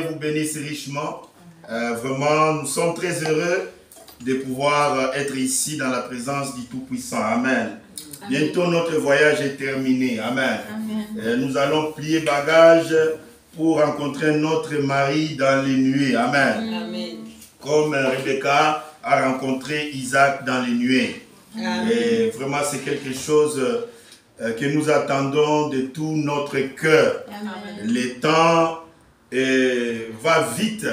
Seigneur vous bénisse richement. Vraiment, nous sommes très heureux de pouvoir être ici dans la présence du Tout-Puissant. Amen. Bientôt notre voyage est terminé. Amen. Nous allons plier bagages pour rencontrer notre mari dans les nuées. Amen. Amen. Comme Rebecca a rencontré Isaac dans les nuées. Amen. Et vraiment, c'est quelque chose que nous attendons de tout notre cœur. Le temps va vite.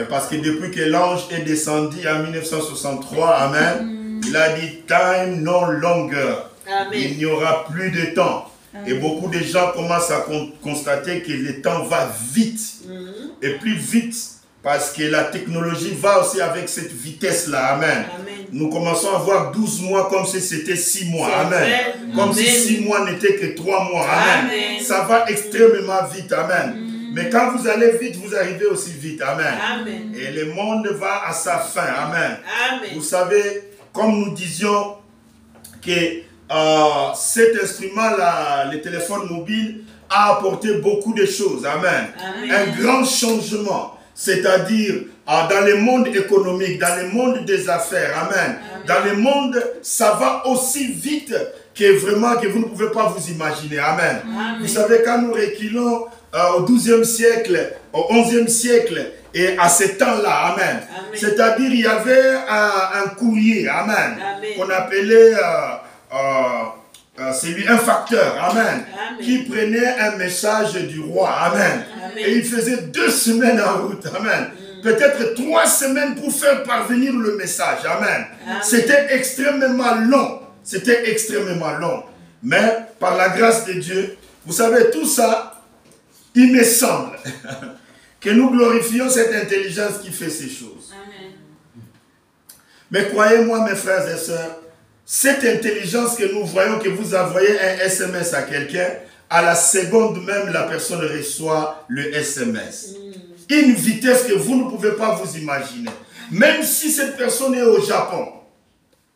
Parce que depuis que l'ange est descendu en 1963, Amen, il a dit « time no longer ». Il n'y aura plus de temps. Et beaucoup de gens commencent à constater que le temps va vite. Et plus vite, parce que la technologie va aussi avec cette vitesse-là. Amen. Nous commençons à voir 12 mois comme si c'était 6 mois. Amen. Comme si 6 mois n'étaient que 3 mois. Amen. Ça va extrêmement vite. Amen. Mais quand vous allez vite, vous arrivez aussi vite. Amen. Et le monde va à sa fin. Amen. Vous savez, comme nous disions que cet instrument-là, le téléphone mobile, a apporté beaucoup de choses. Amen. Un grand changement. C'est-à-dire dans le monde économique, dans le monde des affaires. Amen. Dans le monde, ça va aussi vite que vraiment que vous ne pouvez pas vous imaginer. Amen. Vous savez, quand nous reculons au XIIe siècle, au XIe siècle, et à ce temps-là, amen. C'est-à-dire, il y avait un courrier, amen, qu'on appelait un facteur, amen, qui prenait un message du roi, amen. Et il faisait 2 semaines en route, amen. Peut-être 3 semaines pour faire parvenir le message, amen. C'était extrêmement long, c'était extrêmement long. Mais par la grâce de Dieu, vous savez, tout ça, il me semble que nous glorifions cette intelligence qui fait ces choses. Amen. Mais croyez-moi, mes frères et sœurs, cette intelligence que nous voyons, que vous envoyez un SMS à quelqu'un, à la seconde même, la personne reçoit le SMS. Une vitesse que vous ne pouvez pas vous imaginer. Même si cette personne est au Japon,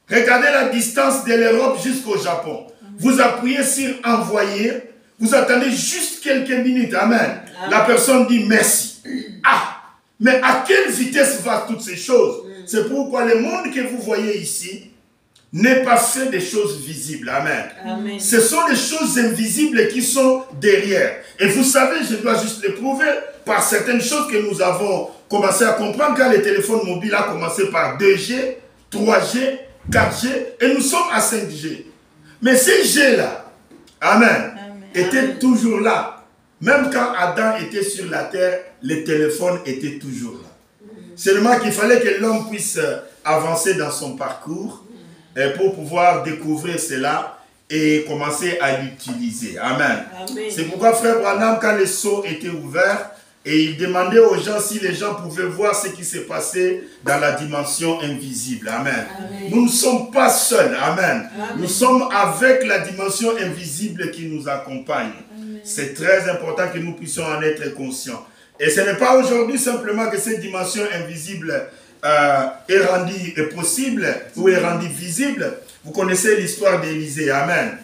regardez la distance de l'Europe jusqu'au Japon. Vous appuyez sur envoyer. Vous attendez juste quelques minutes. Amen. La personne dit merci. Ah, mais à quelle vitesse vont toutes ces choses? C'est pourquoi le monde que vous voyez ici n'est pas fait des choses visibles. Amen. Ce sont les choses invisibles qui sont derrière. Et vous savez, je dois juste le prouver par certaines choses que nous avons commencé à comprendre quand le téléphone mobile a commencé par 2G, 3G, 4G et nous sommes à 5G. Mais ces G-là, amen, était toujours là. Même quand Adam était sur la terre, le téléphone était toujours là. Seulement qu'il fallait que l'homme puisse avancer dans son parcours pour pouvoir découvrir cela et commencer à l'utiliser. Amen. C'est pourquoi frère Branham, quand les sceaux étaient ouverts, et il demandait aux gens si les gens pouvaient voir ce qui s'est passé dans la dimension invisible. Amen. Nous ne sommes pas seuls. Amen. Nous sommes avec la dimension invisible qui nous accompagne. C'est très important que nous puissions en être conscients. Et ce n'est pas aujourd'hui simplement que cette dimension invisible est rendue possible ou est rendue visible. Vous connaissez l'histoire d'Élisée. Amen.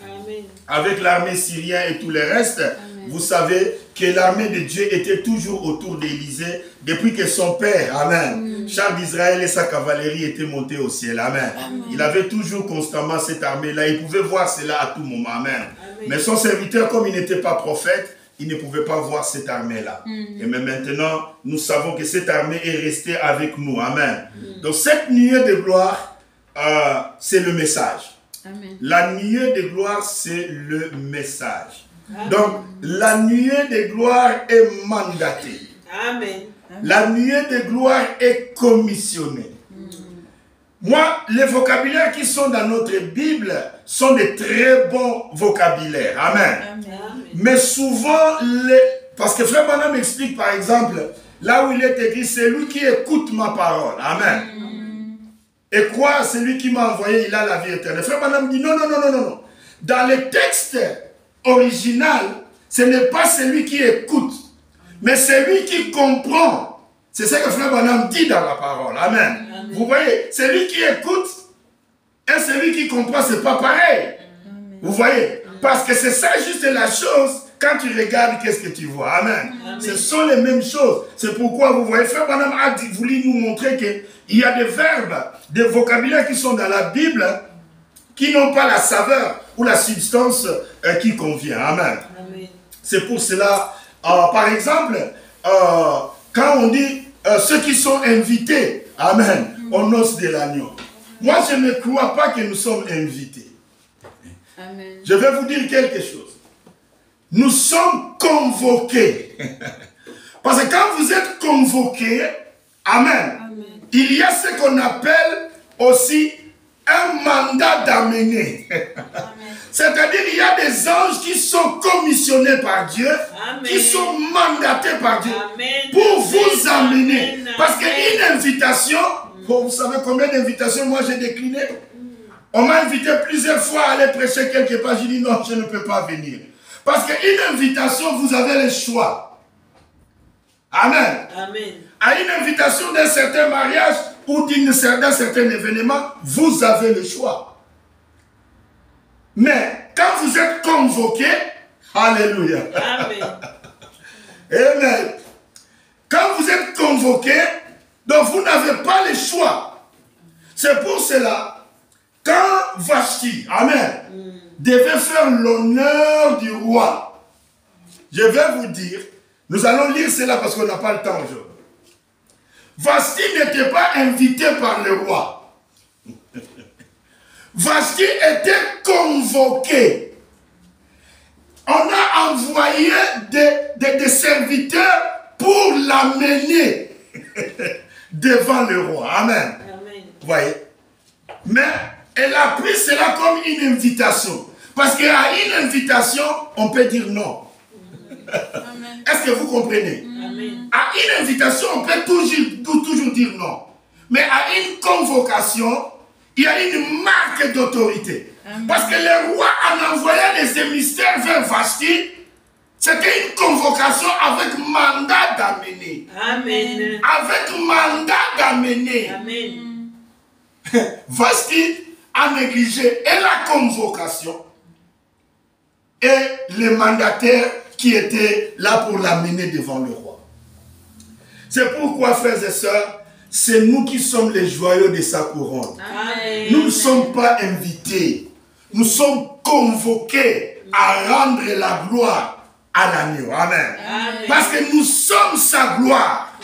Avec l'armée syrienne et tout le reste. Vous savez que l'armée de Dieu était toujours autour d'Élisée depuis que son père, amen, Charles d'Israël et sa cavalerie étaient montés au ciel, amen. Il avait toujours constamment cette armée-là, il pouvait voir cela à tout moment, amen. Mais son serviteur, comme il n'était pas prophète, il ne pouvait pas voir cette armée-là. Et mais maintenant, nous savons que cette armée est restée avec nous, amen. Donc cette nuée de gloire, c'est le message. La nuée de gloire, c'est le message. Donc, la nuée de gloire est mandatée. Amen. La nuée de gloire est commissionnée. Moi, les vocabulaires qui sont dans notre Bible sont de très bons vocabulaires. Amen. Mais souvent, parce que Frère Branham explique par exemple, là où il est écrit, c'est lui qui écoute ma parole. Amen. Et quoi, celui qui m'a envoyé, il a la vie éternelle. Frère Branham dit non, non, non, non, non, non. Dans le texte original, ce n'est pas celui qui écoute, mais celui qui comprend. C'est ce que Frère Branham dit dans la parole. Amen. Vous voyez, celui qui écoute et celui qui comprend, ce n'est pas pareil. Vous voyez, parce que c'est ça juste la chose quand tu regardes, qu'est-ce que tu vois? Amen. Ce sont les mêmes choses. C'est pourquoi vous voyez, Frère Branham a voulu nous montrer qu'il y a des verbes, des vocabulaires qui sont dans la Bible qui n'ont pas la saveur ou la substance qui convient. Amen. C'est pour cela, par exemple, quand on dit ceux qui sont invités, amen, aux noces de l'agneau. Moi, je ne crois pas que nous sommes invités. Amen. Je vais vous dire quelque chose. Nous sommes convoqués. Parce que quand vous êtes convoqués, amen, il y a ce qu'on appelle aussi un mandat d'amener. C'est-à-dire qu'il y a des anges qui sont commissionnés par Dieu, qui sont mandatés par Dieu pour vous amener. Parce qu'une invitation, vous savez combien d'invitations moi j'ai décliné? On m'a invité plusieurs fois à aller prêcher quelque part. J'ai dit non, je ne peux pas venir. Parce qu'une invitation, vous avez le choix. Amen. À une invitation d'un certain mariage ou d'un certain événement, vous avez le choix. Mais quand vous êtes convoqué, alléluia. Amen. Amen. Quand vous êtes convoqué, donc vous n'avez pas le choix. C'est pour cela, quand Vashti, amen, devait faire l'honneur du roi, je vais vous dire, nous allons lire cela parce qu'on n'a pas le temps aujourd'hui. Vashti n'était pas invité par le roi. Vashti était convoqué. On a envoyé des serviteurs pour l'amener devant le roi. Amen. Vous voyez? Mais elle a pris cela comme une invitation. Parce qu'à une invitation, on peut dire non. Est-ce que vous comprenez? À une invitation, on peut toujours dire non. Mais à une convocation, il y a une marque d'autorité. Parce que le roi en envoyant des émissaires vers Vashti, c'était une convocation avec mandat d'amener. Amen. Avec mandat d'amener. Amen. Vashti a négligé et la convocation et le mandataire qui était là pour l'amener devant le roi. C'est pourquoi, frères et sœurs, c'est nous qui sommes les joyaux de sa couronne. Amen. Nous ne sommes pas invités. Nous sommes convoqués à rendre la gloire à l'agneau. Amen. Amen. Parce que nous sommes sa gloire.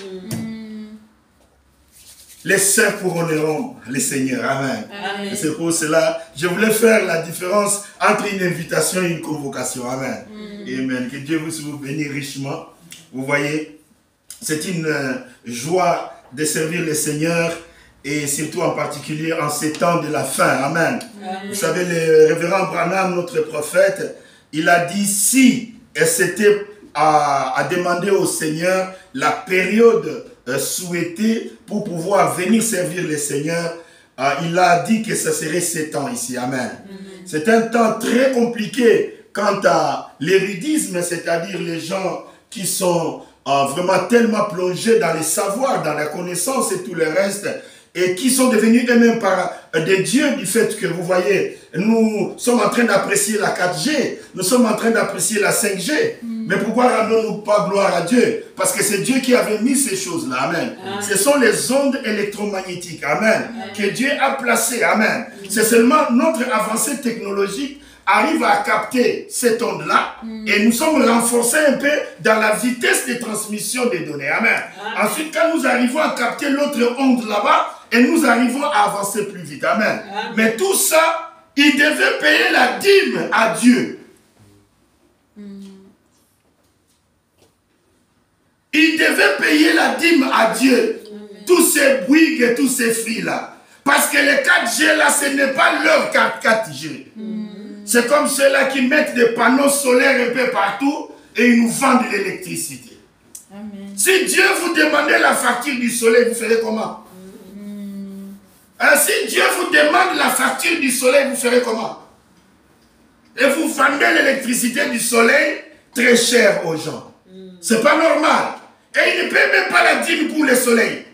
Les saints couronneront les seigneurs. Amen. Amen. C'est pour cela, je voulais faire la différence entre une invitation et une convocation. Amen. Amen. Que Dieu vous bénisse richement. Vous voyez, c'est une joie de servir le Seigneur et surtout en particulier en ces temps de la fin. Amen. Amen. Vous savez, le révérend Branham, notre prophète, il a dit si c'était à demander au Seigneur la période souhaitée pour pouvoir venir servir le Seigneur, il a dit que ce serait 7 ans ici. Amen. C'est un temps très compliqué quant à l'érudisme, c'est-à-dire les gens qui sont vraiment tellement plongés dans les savoirs, dans la connaissance et tout le reste, et qui sont devenus eux-mêmes par des dieux du fait que, vous voyez, nous sommes en train d'apprécier la 4G, nous sommes en train d'apprécier la 5G. Mais pourquoi rendons-nous pas gloire à Dieu? Parce que c'est Dieu qui avait mis ces choses-là. Amen. Amen. Ce sont les ondes électromagnétiques. Amen. Amen. Que Dieu a placées. Amen. C'est seulement notre avancée technologique arrive à capter cette onde-là et nous sommes renforcés un peu dans la vitesse de transmission des données. Amen. Amen. Ensuite, quand nous arrivons à capter l'autre onde là-bas, et nous arrivons à avancer plus vite. Amen. Amen. Mais tout ça, il devait payer la dîme à Dieu. Il devait payer la dîme à Dieu. Tous ces Bouygues et tous ces fils-là. Parce que les 4G là, ce n'est pas leur 4G. C'est comme ceux-là qui mettent des panneaux solaires un peu partout et ils nous vendent de l'électricité. Si Dieu vous demandait la facture du soleil, vous ferez comment? Si Dieu vous demande la facture du soleil, vous ferez comment? Et vous vendez l'électricité du soleil très cher aux gens. C'est pas normal. Et il ne paye même pas la dîme pour le soleil.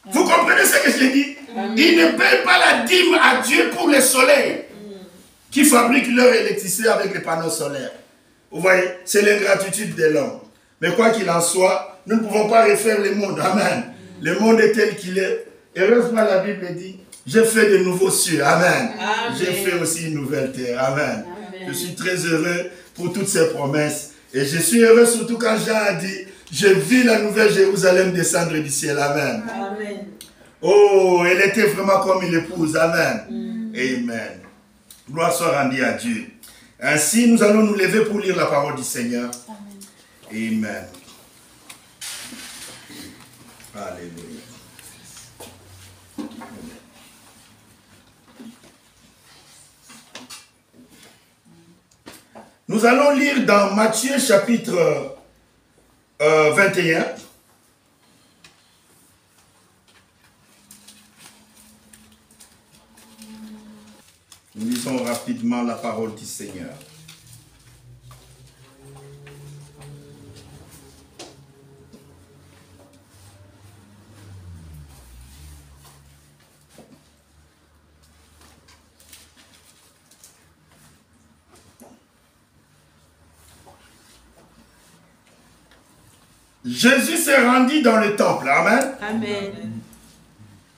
Vous comprenez ce que je dis? Il ne paye pas la dîme à Dieu pour le soleil qui fabrique leur électricité avec les panneaux solaires. Vous voyez, c'est l'ingratitude de l'homme. Mais quoi qu'il en soit, nous ne pouvons pas refaire le monde. Amen. Le monde est tel qu'il est. Heureusement, la Bible dit, j'ai fait de nouveaux cieux. Amen. J'ai fait aussi une nouvelle terre. Amen. Je suis très heureux pour toutes ces promesses. Et je suis heureux surtout quand Jean a dit, je vis la nouvelle Jérusalem descendre du ciel. Amen. Amen. Oh, elle était vraiment comme une épouse. Amen. Amen. Gloire soit rendue à Dieu. Ainsi, nous allons nous lever pour lire la parole du Seigneur. Amen. Alléluia. Nous allons lire dans Matthieu chapitre 21. Nous lisons rapidement la parole du Seigneur. Jésus s'est rendu dans le temple. Amen. Amen.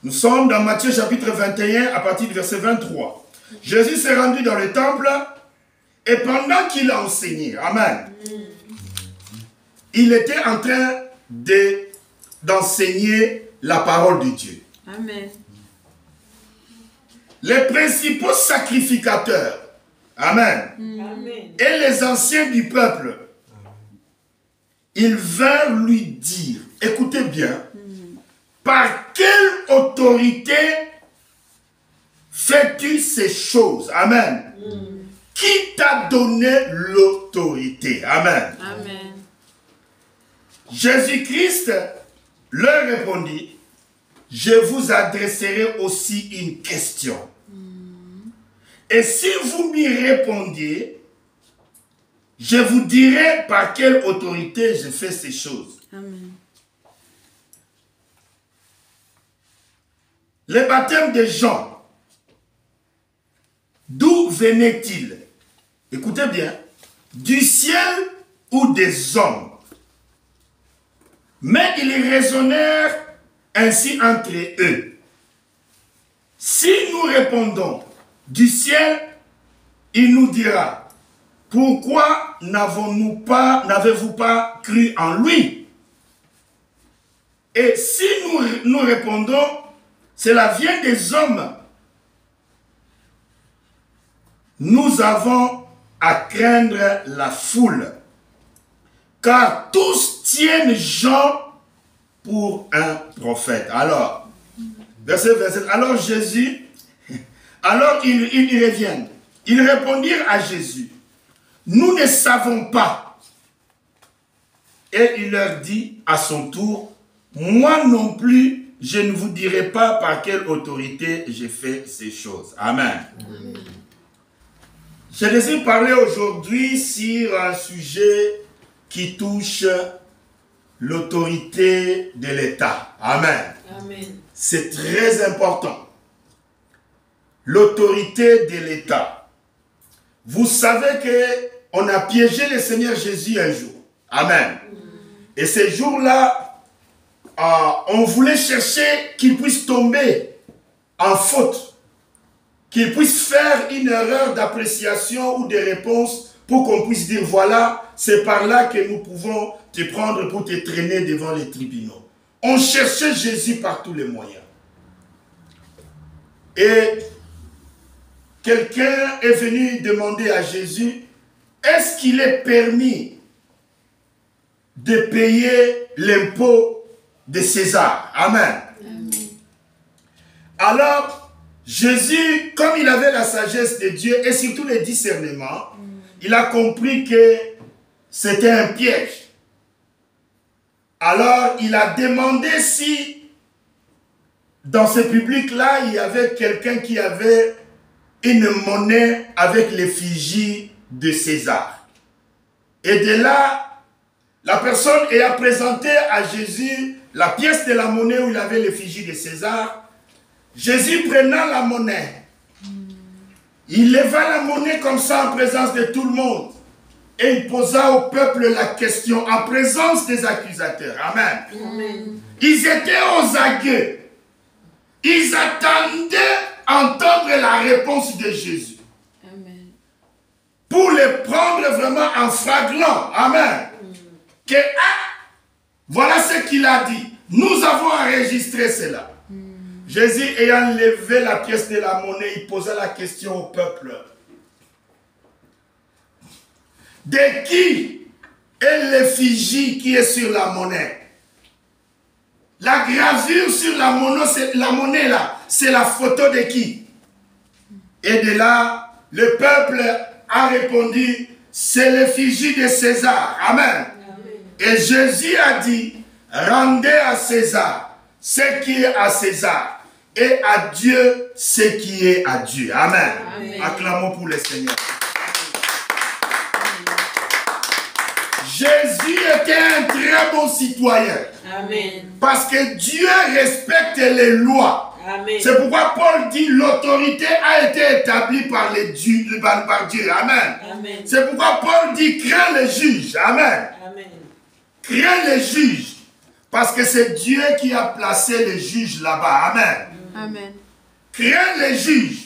Nous sommes dans Matthieu chapitre 21 à partir du verset 23. Jésus s'est rendu dans le temple et pendant qu'il a enseigné, amen, il était en train d'enseigner la parole de Dieu. Amen. Les principaux sacrificateurs, amen, Amen. et les anciens du peuple, ils vinrent lui dire, écoutez bien, par quelle autorité fais-tu ces choses? Amen. Qui t'a donné l'autorité? Amen. Amen. Jésus-Christ leur répondit, je vous adresserai aussi une question. Et si vous m'y répondiez, je vous dirai par quelle autorité je fais ces choses. Amen. Le baptême de Jean, d'où venait-il? Écoutez bien, du ciel ou des hommes? Mais ils raisonnèrent ainsi entre eux. Si nous répondons du ciel, il nous dira, pourquoi n'avez-vous pas cru en lui? Et si nous répondons, cela vient des hommes, nous avons à craindre la foule, car tous tiennent Jean pour un prophète. Alors, verset 27, alors Jésus, alors ils reviennent. Ils répondirent à Jésus, nous ne savons pas. Et il leur dit à son tour, moi non plus, je ne vous dirai pas par quelle autorité j'ai fait ces choses. Amen. Amen. Je désire parler aujourd'hui sur un sujet qui touche l'autorité de l'État. Amen. Amen. C'est très important. L'autorité de l'État. Vous savez qu'on a piégé le Seigneur Jésus un jour. Amen. Et ce jour-là, on voulait chercher qu'il puisse tomber en faute. Qu'il puisse faire une erreur d'appréciation ou de réponse pour qu'on puisse dire, voilà, c'est par là que nous pouvons te prendre pour te traîner devant les tribunaux. On cherchait Jésus par tous les moyens. Et quelqu'un est venu demander à Jésus, est-ce qu'il est permis de payer l'impôt de César? Amen. Amen. Alors, Jésus, comme il avait la sagesse de Dieu et surtout le discernement, il a compris que c'était un piège. Alors, il a demandé si dans ce public-là, il y avait quelqu'un qui avait une monnaie avec l'effigie de César. Et de là, la personne ayant présenté à Jésus la pièce de la monnaie où il avait l'effigie de César, Jésus prenant la monnaie, il leva la monnaie comme ça en présence de tout le monde. et il posa au peuple la question en présence des accusateurs. Amen. Amen. Ils étaient aux aguets. Ils attendaient entendre la réponse de Jésus. Amen. Pour les prendre vraiment en flagrant. Amen. Que, voilà ce qu'il a dit. Nous avons enregistré cela. Jésus ayant levé la pièce de la monnaie, il posait la question au peuple. De qui est l'effigie qui est sur la monnaie? La gravure sur la monnaie là, c'est la photo de qui? Et de là, le peuple a répondu, c'est l'effigie de César. Amen. Et Jésus a dit, rendez à César ce qui est à César et à Dieu ce qui est à Dieu. Amen. Amen. Acclamons pour le Seigneur. Jésus était un très bon citoyen. Amen. Parce que Dieu respecte les lois. C'est pourquoi Paul dit l'autorité a été établie par Dieu. Amen. Amen. C'est pourquoi Paul dit crains les juges. Amen. Amen. Crains les juges. Parce que c'est Dieu qui a placé les juges là-bas. Amen. Amen. Crains les juges.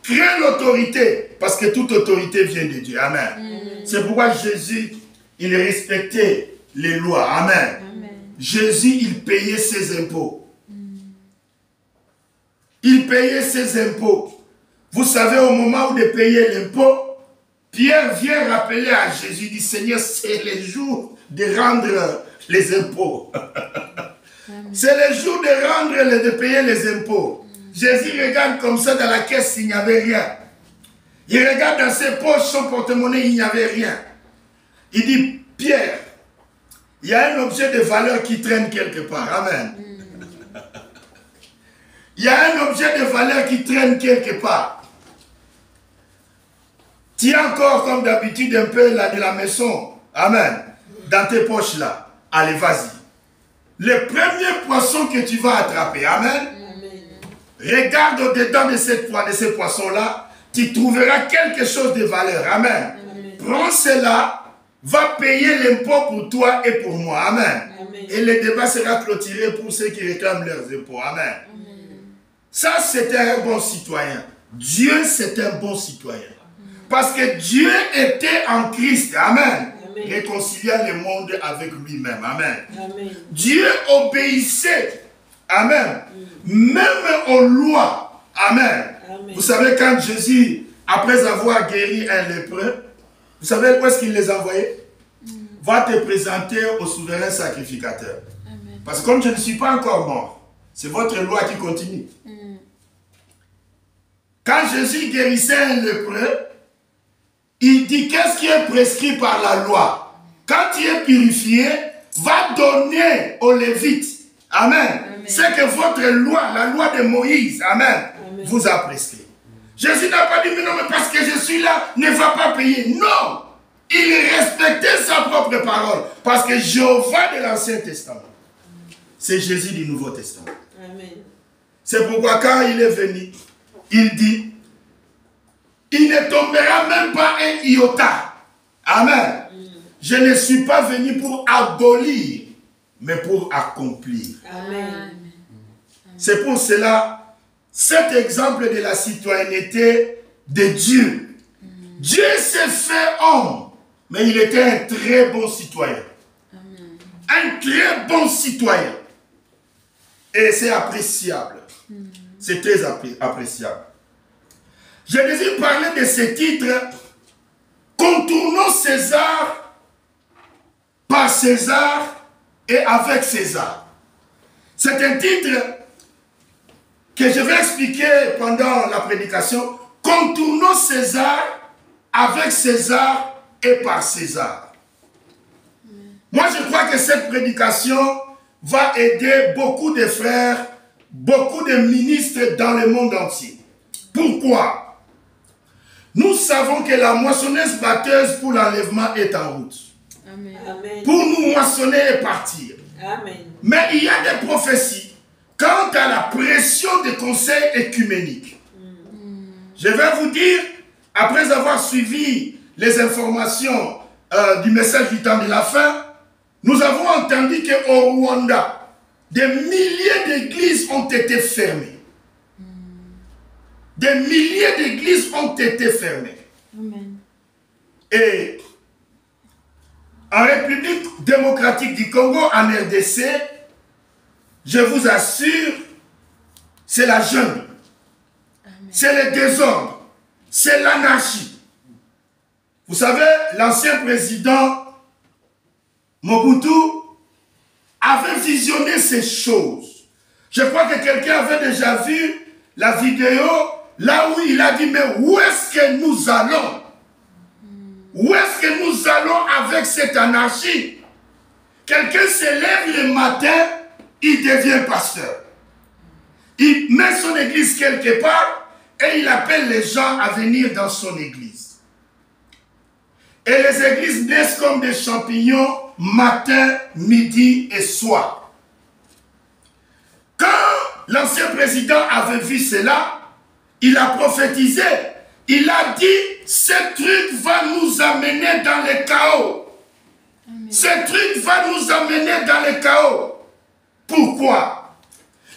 Crains l'autorité. Parce que toute autorité vient de Dieu. Amen. C'est pourquoi Jésus, il respectait les lois. Amen. Amen. Jésus, il payait ses impôts. Il payait ses impôts. Vous savez, au moment où de payer l'impôt, Pierre vient rappeler à Jésus, il dit, Seigneur, c'est le jour de rendre les impôts. C'est le jour de rendre, de payer les impôts. Jésus regarde comme ça dans la caisse, il n'y avait rien. Il regarde dans ses poches, son porte-monnaie, il n'y avait rien. Il dit, Pierre, il y a un objet de valeur qui traîne quelque part. Amen. Il y a un objet de valeur qui traîne quelque part. Tiens encore comme d'habitude un peu là de la maison. Amen. Dans tes poches là. Allez, vas-y. Le premier poisson que tu vas attraper. Amen. Regarde au-dedans de ces poissons-là. Tu trouveras quelque chose de valeur. Amen. Prends cela. Va payer l'impôt pour toi et pour moi. Amen. Amen. Et le débat sera clôturé pour ceux qui réclament leurs impôts. Amen. Ça, c'était un bon citoyen. Dieu, c'était un bon citoyen. Parce que Dieu était en Christ. Amen. Amen. Réconciliant le monde avec lui-même. Amen. Amen. Dieu obéissait. Amen. Même aux lois. Amen. Amen. Vous savez, quand Jésus, après avoir guéri un lépreux, vous savez où est-ce qu'il les a envoyés? Va te présenter au souverain sacrificateur. Amen. Parce que comme je ne suis pas encore mort, c'est votre loi qui continue. Quand Jésus guérissait un lépreux, il dit qu'est-ce qui est prescrit par la loi? Quand tu es purifié, va donner aux Lévites. Amen. Amen. C'est que votre loi, la loi de Moïse, amen, amen, vous a prescrit. Jésus n'a pas dit, mais non, mais parce que je suis là, ne va pas payer. Non, il respectait sa propre parole. Parce que Jéhovah de l'Ancien Testament, c'est Jésus du Nouveau Testament. Amen. C'est pourquoi quand il est venu, il dit, il ne tombera même pas un iota. Amen. Je ne suis pas venu pour abolir, mais pour accomplir. Amen. C'est pour cela, cet exemple de la citoyenneté de Dieu. Dieu s'est fait homme, mais il était un très bon citoyen. Amen. Un très bon citoyen. Et c'est appréciable. C'est très appréciable. Je désire parler de ce titre, contournons César par César et avec César. C'est un titre que je vais expliquer pendant la prédication. Contournons César avec César et par César. Moi, je crois que cette prédication va aider beaucoup de frères, beaucoup de ministres dans le monde entier. Pourquoi? Nous savons que la moissonneuse batteuse pour l'enlèvement est en route. Amen. Pour nous moissonner et partir. Amen. Mais il y a des prophéties quant à la pression des conseils écuméniques. Je vais vous dire, après avoir suivi les informations du message du temps de la fin, nous avons entendu qu'au Rwanda, des milliers d'églises ont été fermées. Des milliers d'églises ont été fermées. Amen. Et en République démocratique du Congo, en RDC, je vous assure, c'est la jungle, c'est le désordre, c'est l'anarchie. Vous savez, l'ancien président Mobutu avait visionné ces choses. Je crois que quelqu'un avait déjà vu la vidéo là où il a dit, mais où est-ce que nous allons? Où est-ce que nous allons avec cette anarchie? Quelqu'un se lève le matin, il devient pasteur. Il met son église quelque part et il appelle les gens à venir dans son église. Et les églises naissent comme des champignons matin, midi et soir. Quand l'ancien président avait vu cela, il a prophétisé. Il a dit, ce truc va nous amener dans le chaos. Amen. Ce truc va nous amener dans le chaos. Pourquoi?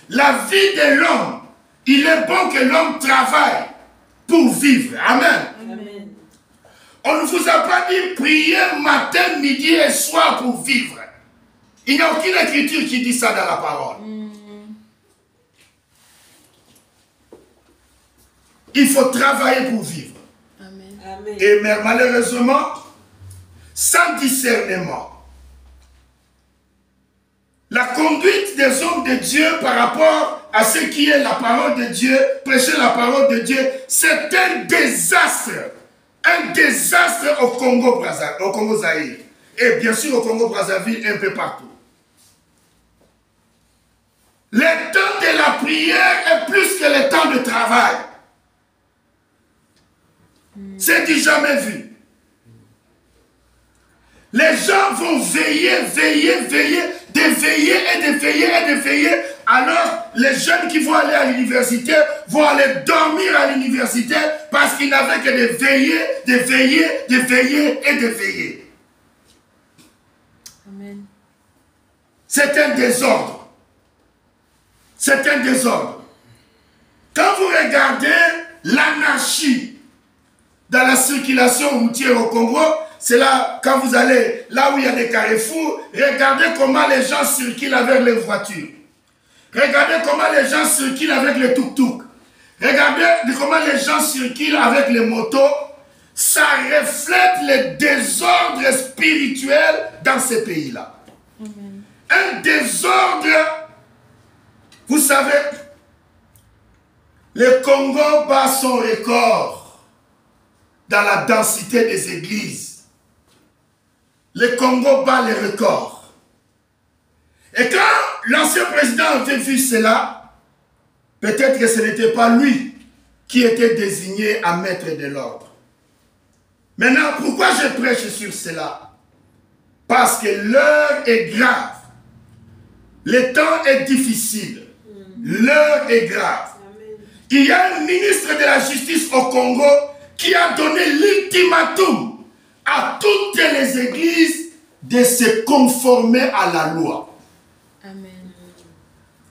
La vie de l'homme, il est bon que l'homme travaille pour vivre. Amen. Amen. On ne vous a pas dit prier matin, midi et soir pour vivre. Il n'y a aucune écriture qui dit ça dans la parole. Il faut travailler pour vivre. Amen. Amen. Et malheureusement, sans discernement, la conduite des hommes de Dieu par rapport à ce qui est la parole de Dieu, prêcher la parole de Dieu, c'est un désastre. Un désastre au Congo-Zaïre. Et bien sûr au Congo-Brazzaville, un peu partout. Le temps de la prière est plus que le temps de travail. C'est du jamais vu. Les gens vont veiller, de veiller. Alors, les jeunes qui vont aller à l'université vont aller dormir à l'université parce qu'ils n'avaient que de veiller. Amen. C'est un désordre. C'est un désordre. Quand vous regardez l'anarchie dans la circulation routière au Congo, c'est là, quand vous allez là où il y a des carrefours, regardez comment les gens circulent avec les voitures. Regardez comment les gens circulent avec les tuk-tuk. Regardez comment les gens circulent avec les motos. Ça reflète le désordre spirituel dans ces pays-là. Un désordre, vous savez, le Congo bat son record dans la densité des églises. Le Congo bat les records. Et quand l'ancien président avait vu cela, peut-être que ce n'était pas lui qui était désigné à mettre de l'ordre. Maintenant, pourquoi je prêche sur cela? Parce que l'heure est grave. Le temps est difficile. L'heure est grave. Il y a un ministre de la Justice au Congo qui a donné l'ultimatum à toutes les églises de se conformer à la loi. Amen.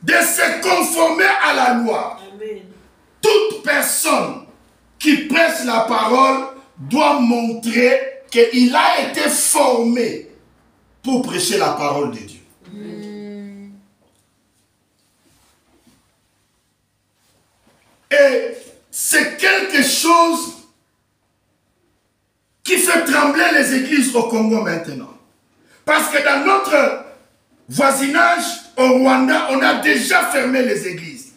De se conformer à la loi. Amen. Toute personne qui prêche la parole doit montrer qu'il a été formé pour prêcher la parole de Dieu. Et c'est quelque chose qui fait trembler les églises au Congo maintenant. Parce que dans notre voisinage au Rwanda, on a déjà fermé les églises.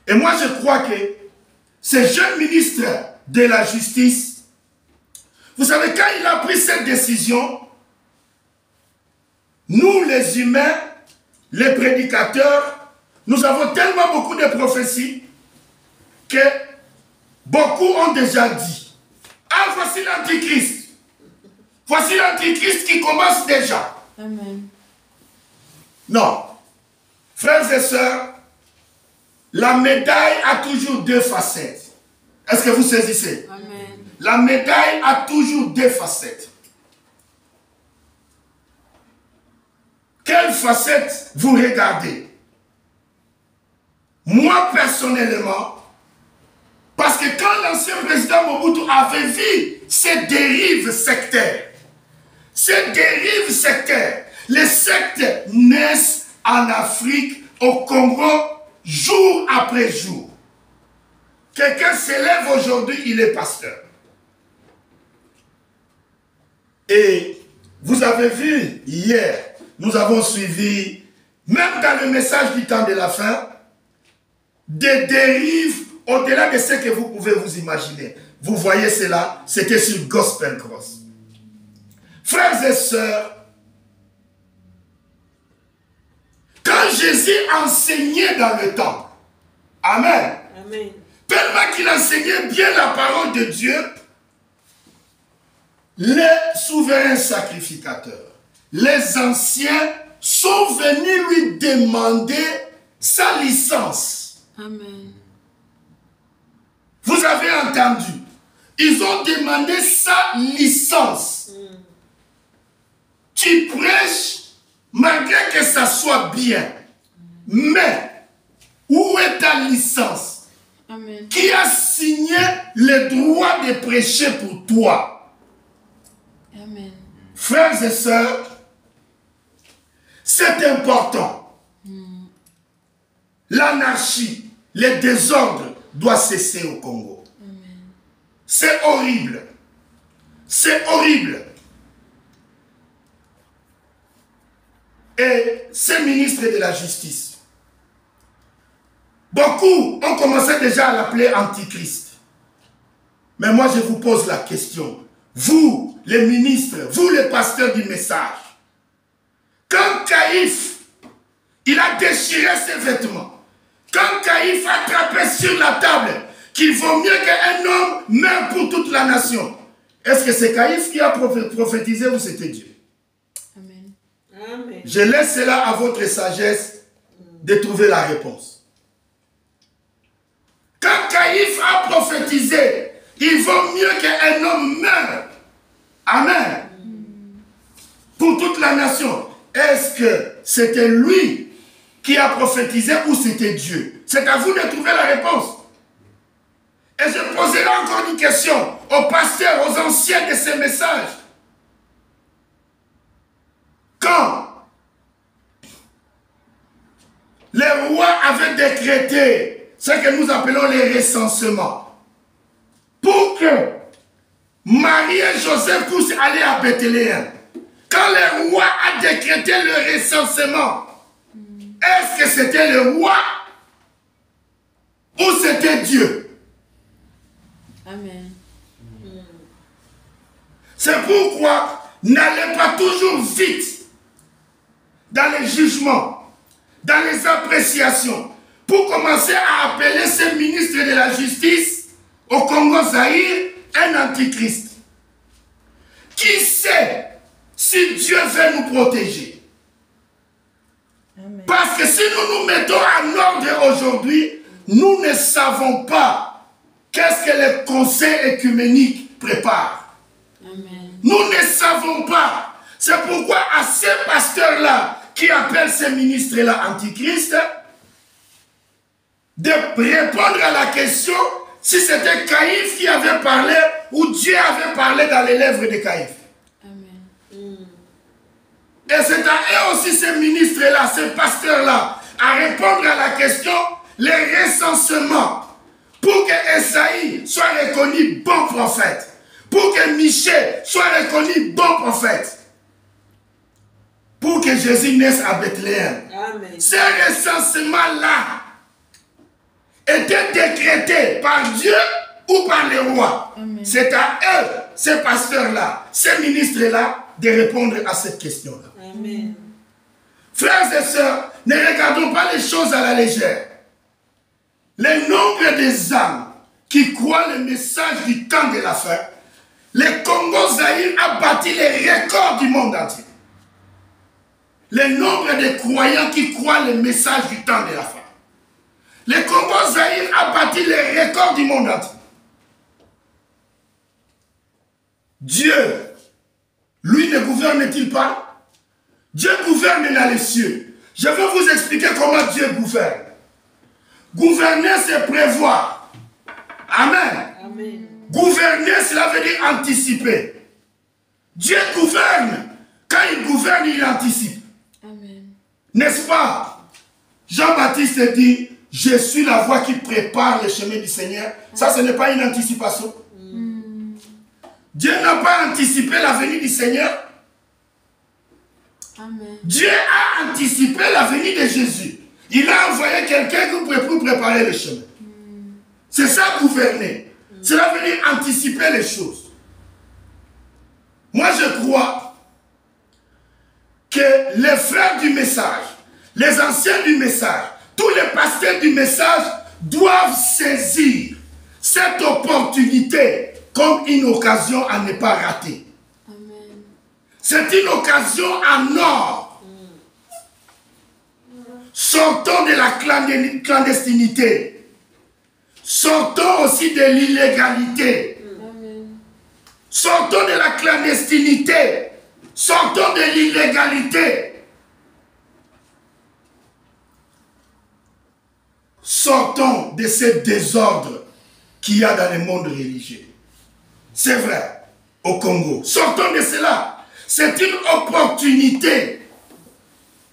Et moi je crois que ce jeune ministre de la Justice, vous savez, quand il a pris cette décision, nous les humains, les prédicateurs, nous avons tellement beaucoup de prophéties que beaucoup ont déjà dit, ah, voici l'Antichrist. Voici l'Antichrist qui commence déjà. Amen. Non. Frères et sœurs, la médaille a toujours deux facettes. Est-ce que vous saisissez? Amen. La médaille a toujours deux facettes. quelle facette vous regardez? Moi, personnellement, parce que quand l'ancien président Mobutu avait vu ces dérives sectaires, les sectes naissent en Afrique, au Congo, jour après jour. Quelqu'un s'élève aujourd'hui, il est pasteur. Et vous avez vu hier, nous avons suivi, même dans le message du temps de la fin, des dérives au-delà de ce que vous pouvez vous imaginer. Vous voyez cela, c'était sur Gospel Cross. Frères et sœurs, quand Jésus enseignait dans le temple, Amen, Amen. Tellement qu'il enseignait bien la parole de Dieu, les souverains sacrificateurs, les anciens sont venus lui demander sa licence. Amen. Vous avez entendu, ils ont demandé sa licence. Tu prêches malgré que ça soit bien, mais où est ta licence? Amen. Qui a signé le droit de prêcher pour toi? Amen. Frères et sœurs, c'est important. L'anarchie, le désordre doit cesser au Congo. C'est horrible. C'est horrible. Et ce ministre de la Justice, beaucoup ont commencé déjà à l'appeler Antichrist. Mais moi je vous pose la question. Vous, les ministres, vous les pasteurs du message, quand Caïphe, il a déchiré ses vêtements, quand Caïphe a attrapé sur la table qu'il vaut mieux qu'un homme meure pour toute la nation, est-ce que c'est Caïphe qui a prophétisé ou c'était Dieu? Amen. Amen. Je laisse cela à votre sagesse de trouver la réponse. Quand Caïphe a prophétisé, il vaut mieux qu'un homme meure. Amen. Pour toute la nation. Est-ce que c'était lui qui a prophétisé ou c'était Dieu? C'est à vous de trouver la réponse. Et je poserai encore une question aux pasteurs, aux anciens de ces messages. Quand les rois avaient décrété ce que nous appelons les recensements, pour que Marie et Joseph puissent aller à Bethléem, quand le roi a décrété le recensement, est-ce que c'était le roi ou c'était Dieu? Amen. C'est pourquoi n'allez pas toujours vite dans les jugements, dans les appréciations, pour commencer à appeler ce ministre de la Justice au Congo-Zaïre un antichrist. Qui sait si Dieu veut nous protéger? Amen. Parce que si nous nous mettons en ordre aujourd'hui, nous ne savons pas qu'est-ce que le conseil œcuménique prépare. Amen. Nous ne savons pas. C'est pourquoi à ces pasteurs-là qui appellent ces ministres-là antichrist, de répondre à la question si c'était Caïphe qui avait parlé ou Dieu avait parlé dans les lèvres de Caïphe. Amen. Et c'est à eux aussi, ces ministres-là, ces pasteurs-là, à répondre à la question, les recensements, pour que Esaïe soit reconnu bon prophète, pour que Michel soit reconnu bon prophète, pour que Jésus naisse à Bethléem. Amen. Ces recensements-là étaient décrétés par Dieu ou par les rois. Amen. C'est à eux, ces pasteurs-là, ces ministres-là, de répondre à cette question-là. Amen. Frères et sœurs, ne regardons pas les choses à la légère. Le nombre des âmes qui croient le message du temps de la fin, le Congo-Zaïre a battu les records du monde entier. Le nombre de croyants qui croient le message du temps de la fin. Le Congo-Zaïre a battu les records du monde entier. Dieu, lui, ne gouverne-t-il pas? Dieu gouverne dans les cieux. Je vais vous expliquer comment Dieu gouverne. Gouverner, c'est prévoir. Amen. Amen. Gouverner, cela veut dire anticiper. Dieu gouverne. Quand il gouverne, il anticipe. Amen. N'est-ce pas? Jean-Baptiste dit, je suis la voie qui prépare le chemin du Seigneur. Ça, ce n'est pas une anticipation. Dieu n'a pas anticipé la venue du Seigneur. Amen. Dieu a anticipé la venue de Jésus. Il a envoyé quelqu'un pour préparer le chemin. C'est ça gouverner. Cela veut dire anticiper les choses. Moi je crois que les frères du message, les anciens du message, tous les pasteurs du message doivent saisir cette opportunité comme une occasion à ne pas rater. Amen. C'est une occasion en or. Sortons de la clandestinité. Sortons aussi de l'illégalité. Amen. Sortons de la clandestinité. Sortons de l'illégalité. Sortons de ce désordre qu'il y a dans le monde religieux. C'est vrai, au Congo. Sortons de cela. C'est une opportunité.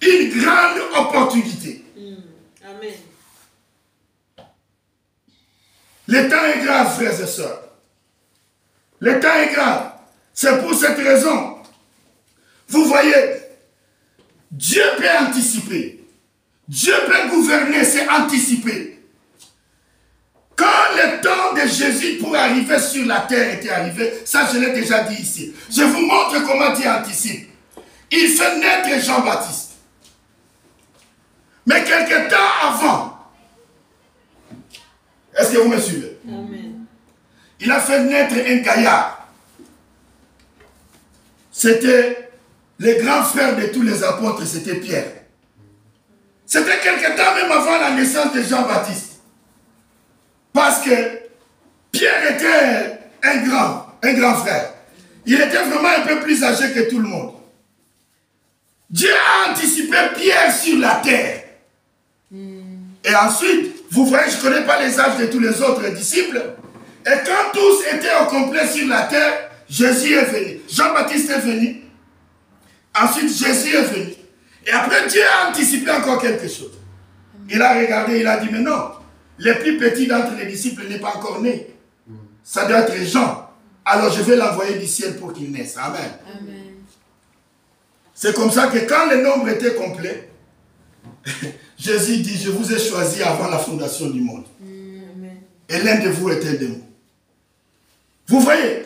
Une grande opportunité. Amen. Le temps est grave, frères et sœurs. Le temps est grave. C'est pour cette raison. Vous voyez, Dieu peut anticiper. Dieu peut gouverner, c'est anticiper. Quand le temps de Jésus pour arriver sur la terre était arrivé, ça je l'ai déjà dit ici. Je vous montre comment Dieu anticipe. Il fait naître Jean-Baptiste. Mais quelque temps avant, est-ce que vous me suivez? Amen. Il a fait naître un gaillard. C'était le grand frère de tous les apôtres, c'était Pierre. C'était quelque temps même avant la naissance de Jean-Baptiste. Parce que Pierre était un grand frère. Il était vraiment un peu plus âgé que tout le monde. Dieu a anticipé Pierre sur la terre. Et ensuite, vous voyez, je ne connais pas les âges de tous les autres disciples. Et quand tous étaient au complet sur la terre, Jésus est venu. Jean-Baptiste est venu. Ensuite, Jésus est venu. Et après, Dieu a anticipé encore quelque chose. Il a regardé, il a dit, mais non, le plus petit d'entre les disciples n'est pas encore né. Ça doit être Jean. Alors je vais l'envoyer du ciel pour qu'il naisse. Amen. Amen. C'est comme ça que quand le nombre était complet, Jésus dit, je vous ai choisi avant la fondation du monde. Amen. Et l'un de vous était démon. Vous voyez,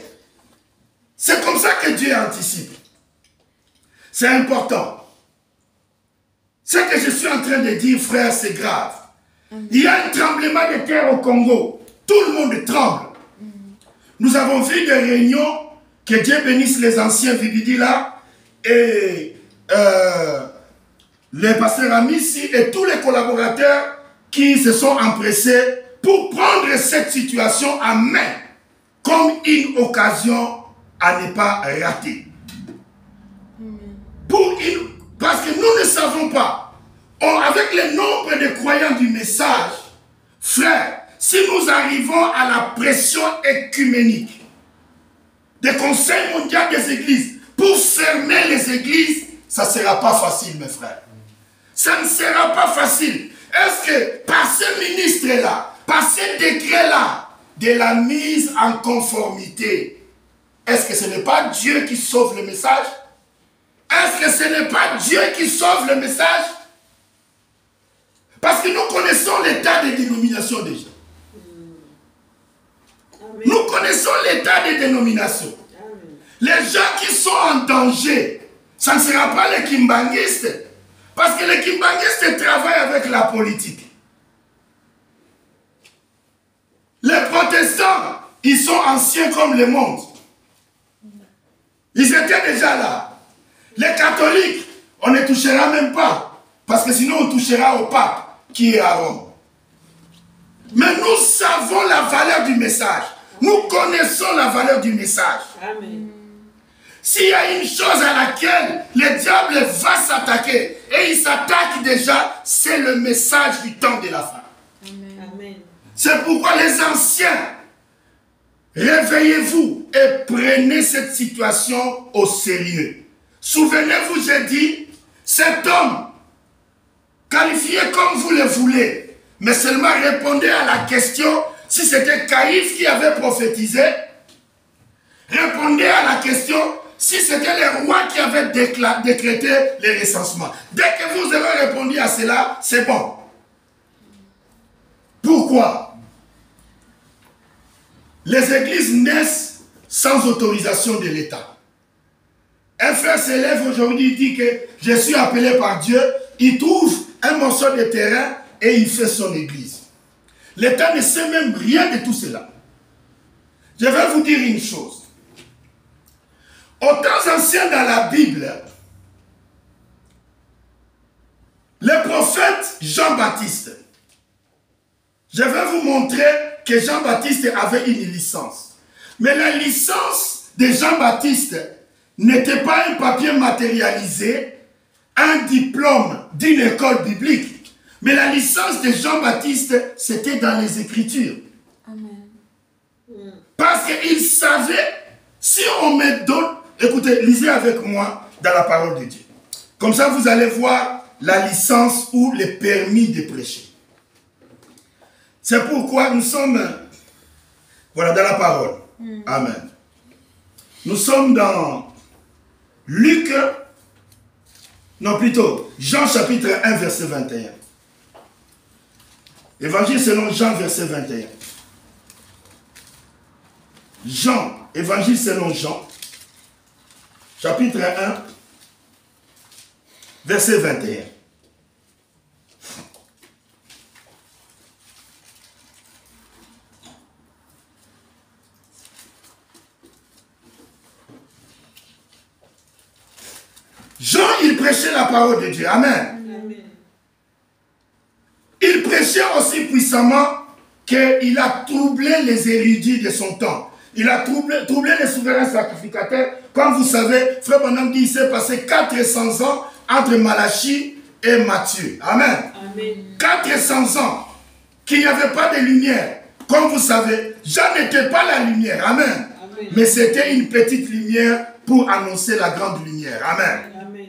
c'est comme ça que Dieu anticipe. C'est important. Ce que je suis en train de dire, frère, c'est grave. Il y a un tremblement de terre au Congo. Tout le monde tremble. Nous avons vu des réunions, que Dieu bénisse les anciens Vibidi là, et les pasteurs Amissi et tous les collaborateurs qui se sont empressés pour prendre cette situation en main comme une occasion à ne pas rater. Parce que nous ne savons pas, avec le nombre de croyants du message, frère, si nous arrivons à la pression écuménique des conseils mondiaux des églises pour fermer les églises, ça ne sera pas facile, mes frères. Ça ne sera pas facile. Est-ce que par ce ministre-là, par ce décret-là, de la mise en conformité, est-ce que ce n'est pas Dieu qui sauve le message? Est-ce que ce n'est pas Dieu qui sauve le message? Parce que nous connaissons l'état des dénominations déjà. Nous connaissons l'état des dénominations. Les gens qui sont en danger, ça ne sera pas les kimbangistes. Parce que les kimbangistes travaillent avec la politique. Les protestants, ils sont anciens comme le monde. Ils étaient déjà là. Les catholiques, on ne touchera même pas. Parce que sinon on touchera au pape qui est à Rome. Mais nous savons la valeur du message. Nous connaissons la valeur du message. Amen. S'il y a une chose à laquelle le diable va s'attaquer, et il s'attaque déjà, c'est le message du temps de la fin. Amen. C'est pourquoi les anciens, réveillez-vous et prenez cette situation au sérieux. Souvenez-vous, j'ai dit, cet homme, qualifié comme vous le voulez, mais seulement répondez à la question si c'était Caïphe qui avait prophétisé. Répondez à la question si c'était les rois qui avaient décrété les recensements. Dès que vous avez répondu à cela, c'est bon. Pourquoi? Les églises naissent sans autorisation de l'État. Un frère s'élève aujourd'hui, il dit que je suis appelé par Dieu, il trouve un morceau de terrain et il fait son église. L'État ne sait même rien de tout cela. Je vais vous dire une chose. Aux temps anciens dans la Bible, le prophète Jean-Baptiste, je vais vous montrer que Jean-Baptiste avait une licence. Mais la licence de Jean-Baptiste n'était pas un papier matérialisé, un diplôme d'une école biblique. Mais la licence de Jean-Baptiste, c'était dans les Écritures. Amen. Parce qu'il savait, si on me donne... Écoutez, lisez avec moi dans la parole de Dieu. Comme ça, vous allez voir la licence ou le permis de prêcher. C'est pourquoi nous sommes... Voilà, dans la parole. Amen. Nous sommes dans Luc... Non, plutôt, Jean chapitre 1, verset 21. Évangile selon Jean, verset 21. Jean, évangile selon Jean, chapitre 1, verset 21. Jean, il prêchait la parole de Dieu. Amen. Amen. Il prêchait aussi puissamment qu'il a troublé les érudits de son temps. Il a troublé les souverains sacrificateurs. Comme vous savez, Frère Branham dit qu'il s'est passé 400 ans entre Malachie et Matthieu. Amen. Amen. 400 ans qu'il n'y avait pas de lumière. Comme vous savez, Jean n'était pas la lumière. Amen. Amen. Mais c'était une petite lumière pour annoncer la grande lumière. Amen. Amen.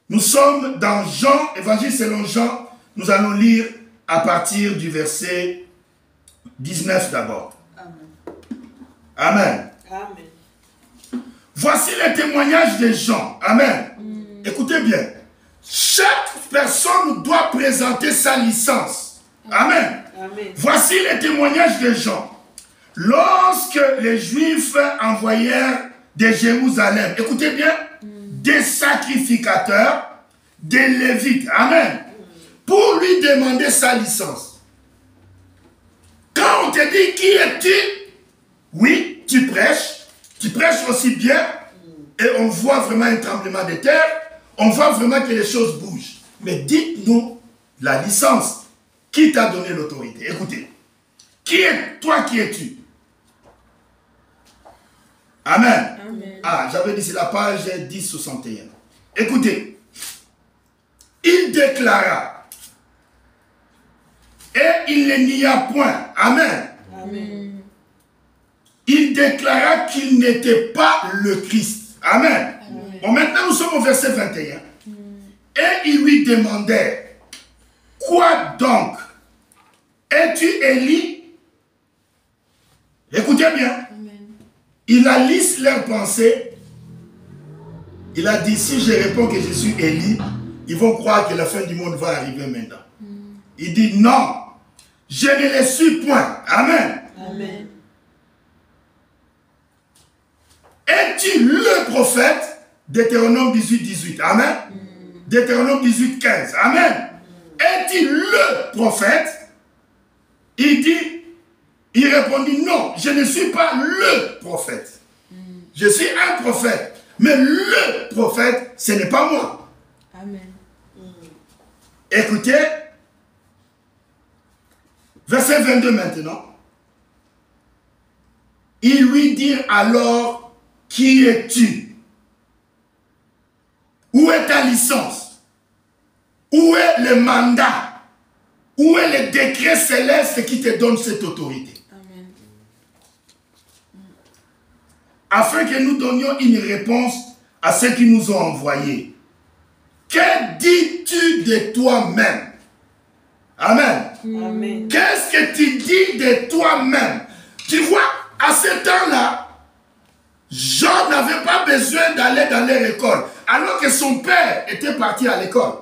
Nous sommes dans Jean, évangile selon Jean. Nous allons lire à partir du verset 19 d'abord. Amen. Amen. Voici le témoignage de Jean. Amen. Écoutez bien. Chaque personne doit présenter sa licence. Amen. Amen. Voici le témoignage de Jean. Lorsque les Juifs envoyèrent de Jérusalem, écoutez bien, des sacrificateurs, des Lévites. Amen. Pour lui demander sa licence. Quand on te dit qui es-tu? Oui, tu prêches aussi bien, et on voit vraiment un tremblement de terre, on voit vraiment que les choses bougent. Mais dites-nous la licence. Qui t'a donné l'autorité? Écoutez, toi qui es-tu? Amen. Amen. Ah, j'avais dit c'est la page 1061. Écoutez, il déclara, et il ne nia point. Amen. Amen. Il déclara qu'il n'était pas le Christ. Amen. Amen. Bon, maintenant nous sommes au verset 21. Et il lui demandait, quoi donc? Es-tu Élie? Écoutez bien. Amen. Il a lisse leurs pensées. Il a dit, si je réponds que je suis Élie, ils vont croire que la fin du monde va arriver maintenant. Il dit, non, je ne le suis point. Amen. Amen. Es-tu le prophète? Deutéronome 18, 18. Amen. Deutéronome 18, 15. Amen. Es-tu le prophète? Il répondit non, je ne suis pas le prophète. Je suis un prophète. Mais le prophète, ce n'est pas moi. Amen. Écoutez, verset 22 maintenant. Ils lui dirent alors qui es-tu? Où est ta licence? Où est le mandat? Où est le décret céleste qui te donne cette autorité? Amen. Afin que nous donnions une réponse à ceux qui nous ont envoyés. Que dis-tu de toi-même? Amen. Amen. Qu'est-ce que tu dis de toi-même? Tu vois, à ce temps-là, Jean n'avait pas besoin d'aller dans leur école, alors que son père était parti à l'école.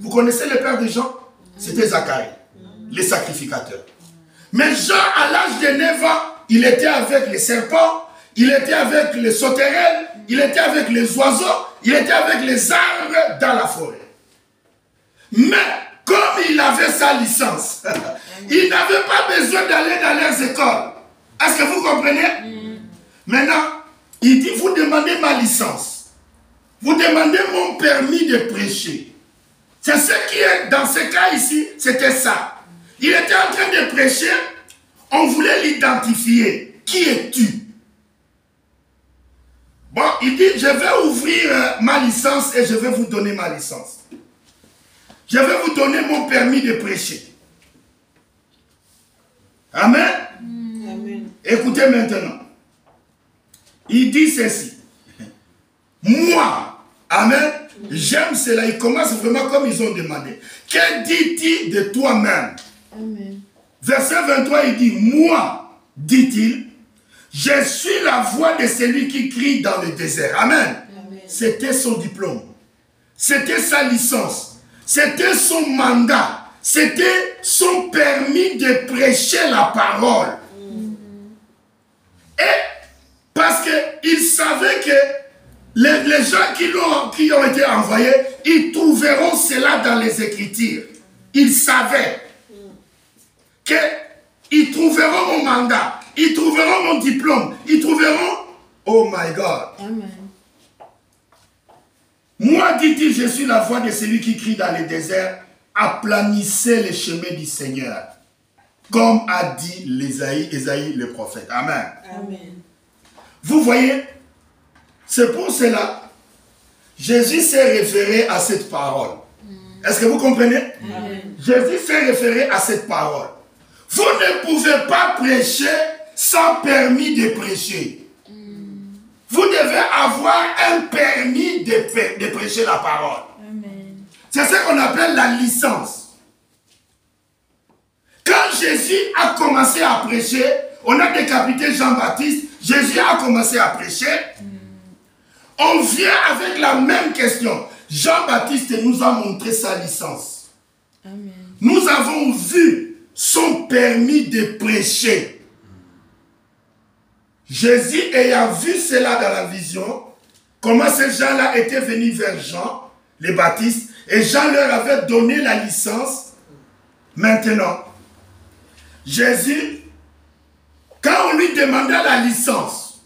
Vous connaissez le père de Jean? C'était Zacharie, le sacrificateur. Mais Jean, à l'âge de 9 ans, il était avec les serpents, il était avec les sauterelles, il était avec les oiseaux, il était avec les arbres dans la forêt. Mais, comme il avait sa licence, il n'avait pas besoin d'aller dans leurs écoles. Est-ce que vous comprenez? Maintenant, il dit, vous demandez ma licence. Vous demandez mon permis de prêcher. C'est ce qui est, dans ce cas ici, c'était ça. Il était en train de prêcher, on voulait l'identifier. Qui es-tu? Bon, il dit, je vais ouvrir ma licence et je vais vous donner ma licence. Je vais vous donner mon permis de prêcher. Amen. Amen. Écoutez maintenant. Il dit ceci. Moi, amen, j'aime cela. Il commence vraiment comme ils ont demandé. Que dis-tu de toi-même? Amen. Verset 23, il dit, moi, dit-il, je suis la voix de celui qui crie dans le désert. Amen. C'était son diplôme. C'était sa licence. C'était son mandat. C'était son permis de prêcher la parole. Et parce qu'il savait que les gens qui ont été envoyés, ils trouveront cela dans les Écritures. Ils savaient qu'ils trouveront mon mandat, ils trouveront mon diplôme, ils trouveront... Oh my God. Amen. Moi, dit-il, je suis la voix de celui qui crie dans le désert, aplanissez les chemins du Seigneur, comme a dit Ésaïe le prophète. Amen. Amen. Vous voyez, c'est pour cela, Jésus s'est référé à cette parole. Est-ce que vous comprenez? Amen. Jésus s'est référé à cette parole. Vous ne pouvez pas prêcher sans permis de prêcher. Vous devez avoir un permis de prêcher la parole. Amen. C'est ce qu'on appelle la licence. Quand Jésus a commencé à prêcher, on a décapité Jean-Baptiste, Jésus a commencé à prêcher. On vient avec la même question. Jean-Baptiste nous a montré sa licence. Amen. Nous avons vu son permis de prêcher. Jésus ayant vu cela dans la vision, comment ces gens-là étaient venus vers Jean, le Baptiste, et Jean leur avait donné la licence. Maintenant, Jésus, quand on lui demandait la licence,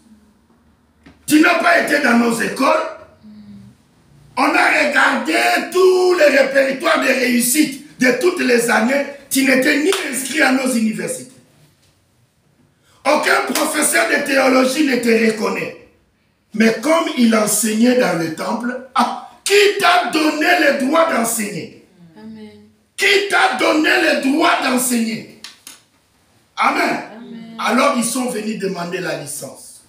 tu n'as pas été dans nos écoles, on a regardé tous les répertoires de réussite de toutes les années, tu n'étais ni inscrit à nos universités. Aucun professeur de théologie ne te reconnaît. Mais comme il enseignait dans le temple, qui t'a donné le droit d'enseigner? Amen. Qui t'a donné le droit d'enseigner? Amen. Amen. Alors ils sont venus demander la licence.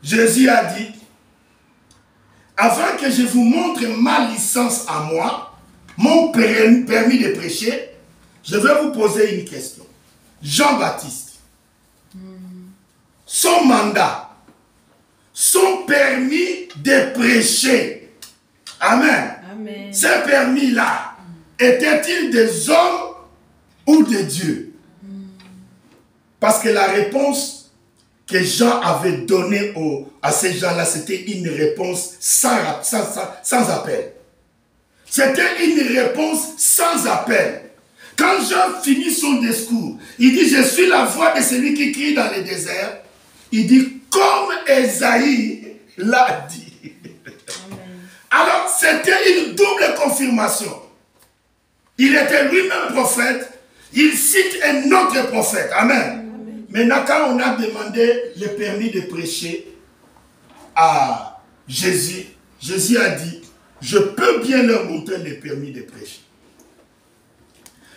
Jésus a dit, avant que je vous montre ma licence à moi, mon permis de prêcher, je vais vous poser une question. Jean-Baptiste, son mandat, son permis de prêcher, amen. Amen. Ce permis-là, était-il des hommes ou de Dieu? Parce que la réponse que Jean avait donnée à ces gens-là, c'était une réponse sans appel. C'était une réponse sans appel. Quand Jean finit son discours, il dit, je suis la voix de celui qui crie dans le désert. Il dit, comme Ésaïe l'a dit. Amen. Alors, c'était une double confirmation. Il était lui-même prophète. Il cite un autre prophète. Amen. Maintenant, quand on a demandé le permis de prêcher, à Jésus, Jésus a dit, je peux bien leur montrer les permis de prêcher.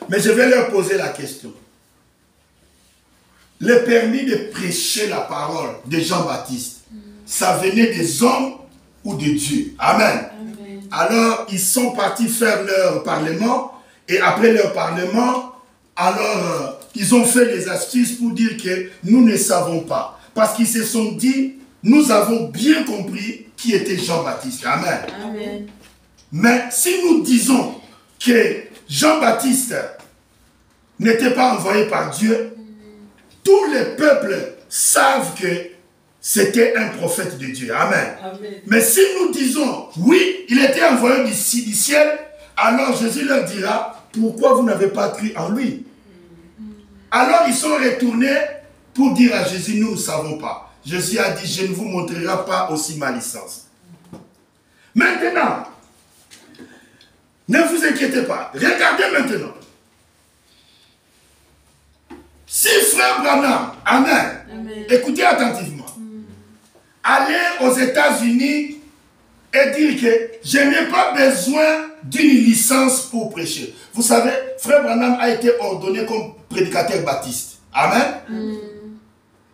Mais je vais leur poser la question. Le permis de prêcher la parole de Jean-Baptiste, ça venait des hommes ou de Dieu? Amen. Amen. Alors, ils sont partis faire leur parlement, et après leur parlement, alors, ils ont fait des astuces pour dire que nous ne savons pas. Parce qu'ils se sont dit, nous avons bien compris qui était Jean-Baptiste. Amen. Amen. Mais si nous disons que Jean-Baptiste n'était pas envoyé par Dieu, tous les peuples savent que c'était un prophète de Dieu. Amen. Amen. Mais si nous disons, oui, il était envoyé du ciel, alors Jésus leur dira, pourquoi vous n'avez pas cru en lui? Alors ils sont retournés pour dire à Jésus, nous ne savons pas. Jésus a dit, je ne vous montrerai pas aussi ma licence. Maintenant, ne vous inquiétez pas. Regardez maintenant. Si frère Branham, amen, Amen. écoutez attentivement, aller aux États-Unis et dire que je n'ai pas besoin d'une licence pour prêcher. Vous savez, frère Branham a été ordonné comme prédicateur baptiste. Amen.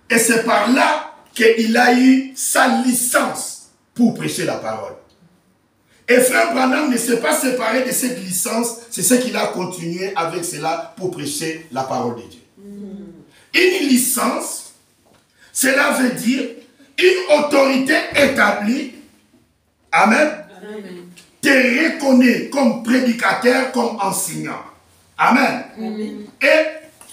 Et c'est par là qu'il a eu sa licence pour prêcher la parole. Et frère Branham ne s'est pas séparé de cette licence, c'est ce qu'il a continué avec cela pour prêcher la parole de Dieu. Une licence, cela veut dire une autorité établie, amen, Amen. te reconnaît comme prédicateur, comme enseignant. Amen. Amen. Et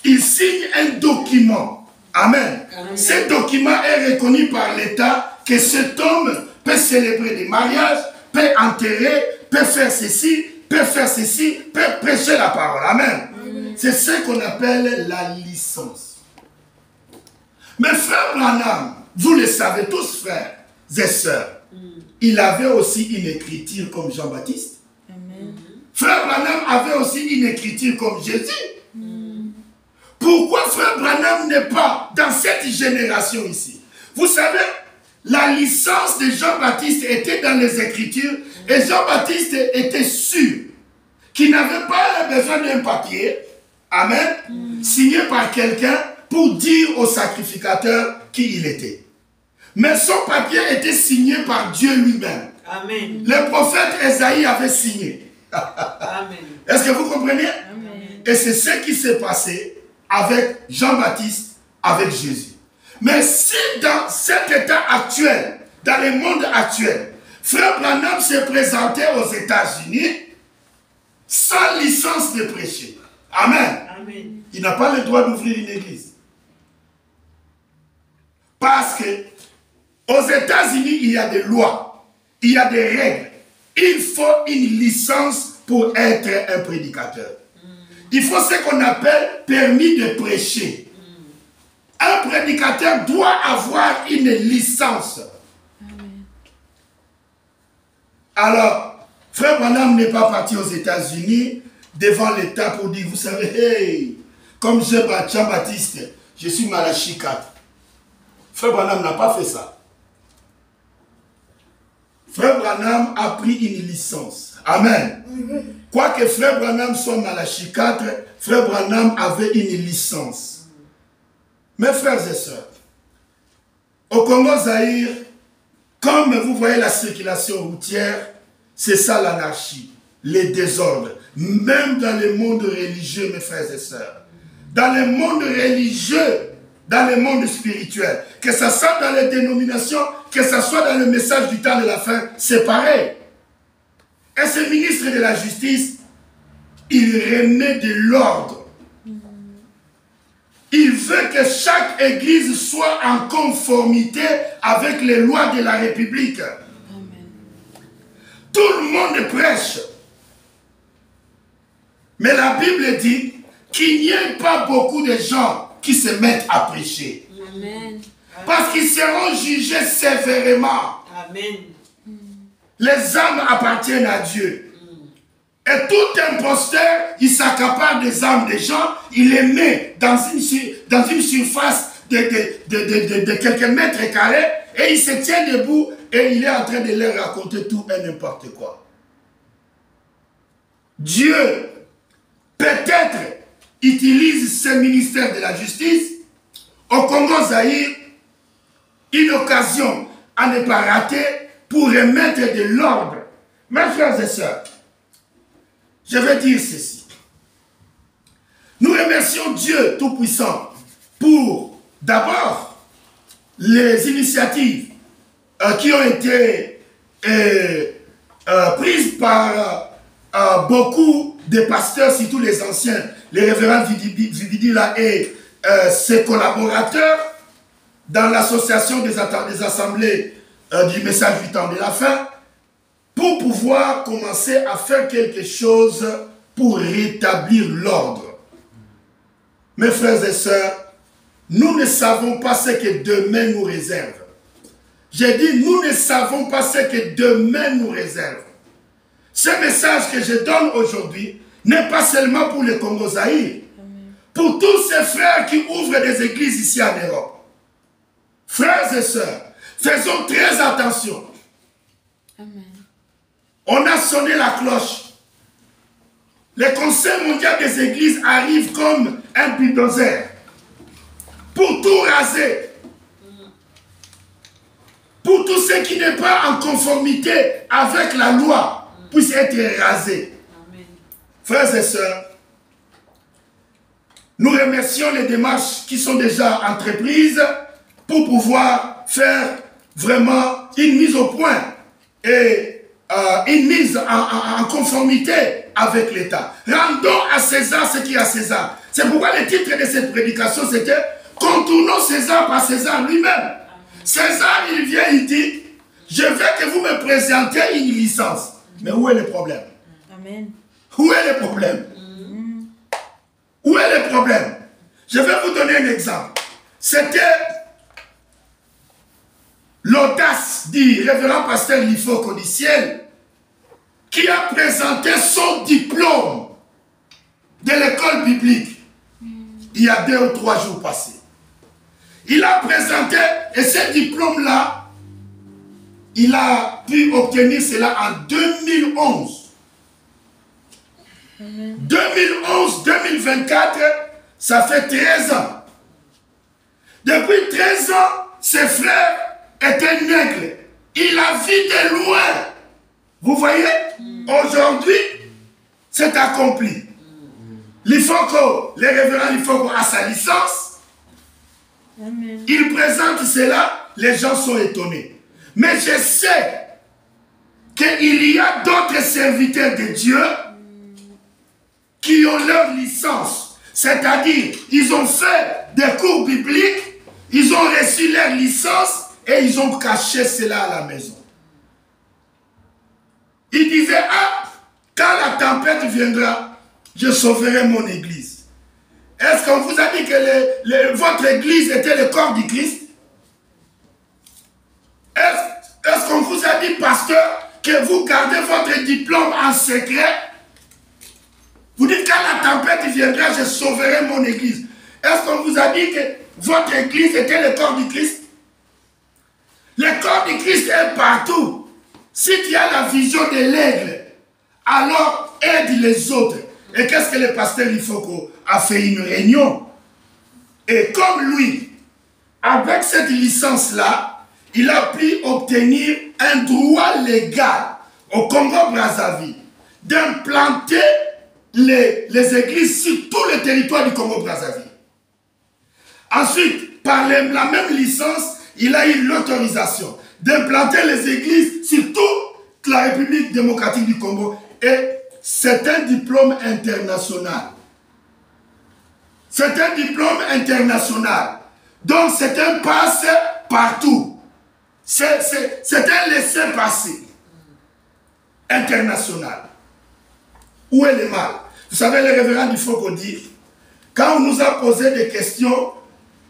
il signe un document. Amen. Amen. Ce document est reconnu par l'État que cet homme peut célébrer des mariages, peut enterrer, peut faire ceci, peut prêcher la parole. Amen. C'est ce qu'on appelle la licence. Mais frère Branham, vous le savez tous, frères et sœurs, il avait aussi une écriture comme Jean-Baptiste. Amen. Frère Branham avait aussi une écriture comme Jésus. Pourquoi frère Branham n'est pas dans cette génération ici? Vous savez, la licence de Jean-Baptiste était dans les Écritures et Jean-Baptiste était sûr qu'il n'avait pas besoin d'un papier, amen, signé par quelqu'un pour dire au sacrificateur qui il était. Mais son papier était signé par Dieu lui-même. Amen. Le prophète Esaïe avait signé. Amen. Est-ce que vous comprenez? Amen. Et c'est ce qui s'est passé avec Jean-Baptiste, avec Jésus. Mais si dans cet état actuel, dans le monde actuel, frère Branham s'est présenté aux États-Unis sans licence de prêcher. Amen. Amen. Il n'a pas le droit d'ouvrir une église. Parce que aux États-Unis, il y a des lois, il y a des règles. Il faut une licence pour être un prédicateur. Il faut ce qu'on appelle permis de prêcher. Un prédicateur doit avoir une licence. Alors, frère Branham n'est pas parti aux États-Unis devant l'État pour dire, vous savez, hey, comme Jean-Baptiste, je suis Malachie 4. Frère Branham n'a pas fait ça. Frère Branham a pris une licence. Amen. Quoique frère Branham soit Malachie 4, frère Branham avait une licence. Mes frères et sœurs, au Congo-Zaïre, comme vous voyez la circulation routière, c'est ça l'anarchie, les désordres. Même dans le monde religieux, mes frères et sœurs. Dans le monde religieux, dans le monde spirituel, que ce soit dans les dénominations, que ce soit dans le message du temps de la fin, c'est pareil. Et ce ministre de la Justice, il remet de l'ordre. Il veut que chaque église soit en conformité avec les lois de la République. Amen. Tout le monde prêche. Mais la Bible dit qu'il n'y ait pas beaucoup de gens qui se mettent à prêcher. Amen. Parce qu'ils seront jugés sévèrement. Amen. Les âmes appartiennent à Dieu. Et tout imposteur, il s'accapare des âmes des gens, il les met dans une surface de quelques mètres carrés et il se tient debout et il est en train de leur raconter tout et n'importe quoi. Dieu, peut-être, utilise ce ministère de la justice au Congo-Zaïre, une occasion à ne pas rater pour remettre de l'ordre. Mes frères et sœurs, je vais dire ceci. Nous remercions Dieu Tout-Puissant pour, d'abord, les initiatives qui ont été prises par beaucoup de pasteurs, surtout les anciens, les révérends Vidila et ses collaborateurs, dans l'association des assemblées du message du temps de la fin, pour pouvoir commencer à faire quelque chose pour rétablir l'ordre. Mes frères et sœurs, nous ne savons pas ce que demain nous réserve. J'ai dit, nous ne savons pas ce que demain nous réserve. Ce message que je donne aujourd'hui n'est pas seulement pour le Congo-Zaïre, pour tous ces frères qui ouvrent des églises ici en Europe. Frères et sœurs, faisons très attention. Amen. On a sonné la cloche. Le Conseil mondial des églises arrive comme un bulldozer pour tout raser. Pour tout ce qui n'est pas en conformité avec la loi puisse être rasé. Amen. Frères et sœurs, nous remercions les démarches qui sont déjà entreprises pour pouvoir faire vraiment une mise au point et une mise en conformité avec l'État. Rendons à César ce qui est à César. C'est pourquoi le titre de cette prédication c'était « Contournons César par César lui-même ». César, il vient, il dit « Je veux que vous me présentiez une licence ». Mais où est le problème? Amen. Où est le problème? Où est le problème? Je vais vous donner un exemple. C'était l'audace du révérend pasteur Lifo Codiciel qui a présenté son diplôme de l'école biblique il y a 2 ou 3 jours passés. Il a présenté, et ce diplôme-là, il a pu obtenir cela en 2011. 2011-2024, ça fait 13 ans. Depuis 13 ans, ses frères étaient nègres. Il a vu de loin. Vous voyez, aujourd'hui, c'est accompli. L'Ifoko, le révérend Lifoko a sa licence. Amen. Il présente cela, les gens sont étonnés. Mais je sais qu'il y a d'autres serviteurs de Dieu qui ont leur licence. C'est-à-dire, ils ont fait des cours bibliques, ils ont reçu leur licence et ils ont caché cela à la maison. Ils disaient, ah, quand la tempête viendra, je sauverai mon église. Est-ce qu'on vous a dit que votre église était le corps du Christ? Est-ce qu'on vous a dit, pasteur, que vous gardez votre diplôme en secret? Vous dites, quand la tempête viendra, je sauverai mon église. Est-ce qu'on vous a dit que votre église était le corps du Christ? Le corps du Christ est partout. Si tu as la vision de l'aigle, alors aide les autres. Et qu'est-ce que le pasteur Lifoko a fait une réunion? Et comme lui, avec cette licence-là, il a pu obtenir un droit légal au Congo-Brazzaville d'implanter les églises sur tout le territoire du Congo-Brazzaville. Ensuite, par la même licence, il a eu l'autorisation d'implanter les églises sur toute la République démocratique du Congo. Et c'est un diplôme international. C'est un diplôme international. Donc c'est un passe partout. C'est un laissez-passer international. Où est le mal? Vous savez, le révérend Lifoko dit, quand on nous a posé des questions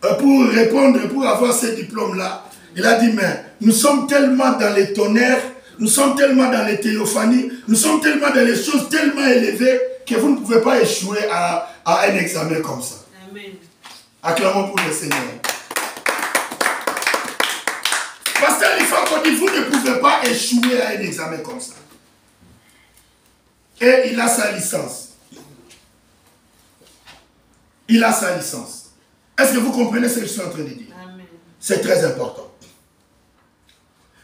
pour répondre, pour avoir ce diplôme-là, il a dit, mais nous sommes tellement dans les tonnerres, nous sommes tellement dans les théophanies, nous sommes tellement dans les choses tellement élevées que vous ne pouvez pas échouer à un examen comme ça. Amen. Acclamons pour le Seigneur. Pasteur, il faut qu'on dise, vous ne pouvez pas échouer à un examen comme ça. Et il a sa licence. Il a sa licence. Est-ce que vous comprenez ce que je suis en train de dire? C'est très important.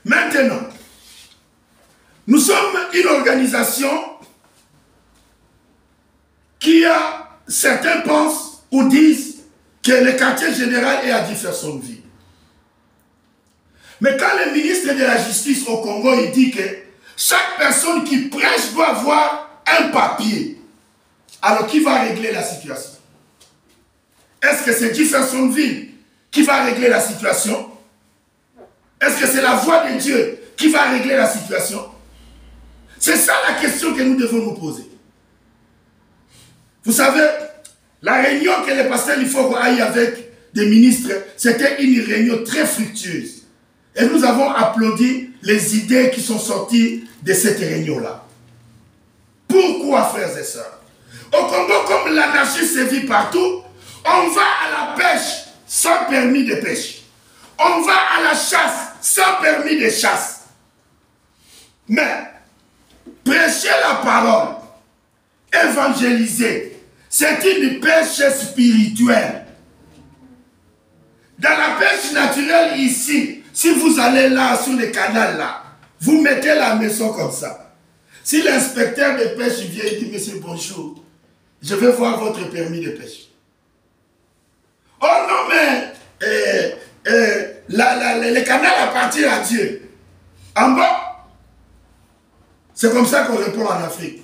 Maintenant, nous sommes une organisation qui a, certains pensent ou disent que le quartier général est à Jeffersonville. Mais quand le ministre de la Justice au Congo, il dit que chaque personne qui prêche doit avoir un papier, alors qui va régler la situation? Est-ce que c'est Jeffersonville qui va régler la situation? Est-ce que c'est la voix de Dieu qui va régler la situation? C'est ça la question que nous devons nous poser. Vous savez, la réunion que le pasteur Lifoko a eu avec des ministres, c'était une réunion très fructueuse. Et nous avons applaudi les idées qui sont sorties de cette réunion-là. Pourquoi, frères et sœurs? Au Congo, comme l'anarchie sévit partout, on va à la pêche sans permis de pêche. On va à la chasse sans permis de chasse. Mais, prêcher la parole, évangéliser, c'est une pêche spirituelle. Dans la pêche naturelle ici, si vous allez là, sur le canal là, vous mettez la maison comme ça. Si l'inspecteur de pêche vient et dit, monsieur, bonjour, je vais voir votre permis de pêche. Oh non, mais le canal appartient à Dieu. En bas, c'est comme ça qu'on répond en Afrique.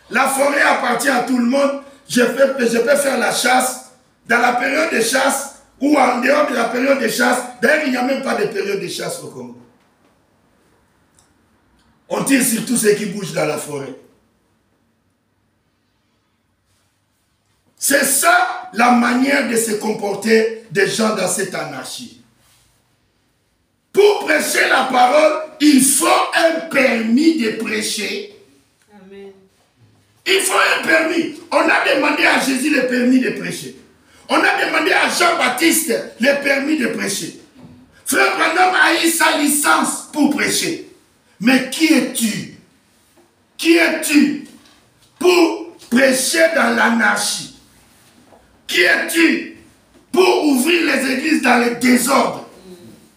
La forêt appartient à tout le monde. Je peux faire la chasse dans la période de chasse ou en dehors de la période de chasse. D'ailleurs, il n'y a même pas de période de chasse au Congo. On tire sur tout ce qui bouge dans la forêt. C'est ça la manière de se comporter des gens dans cette anarchie. Pour prêcher la parole, il faut un permis de prêcher. Amen. Il faut un permis. On a demandé à Jésus le permis de prêcher. On a demandé à Jean-Baptiste le permis de prêcher. Frère Branham a eu sa licence pour prêcher. Mais qui es-tu? Qui es-tu pour prêcher dans l'anarchie? Qui es-tu pour ouvrir les églises dans le désordre?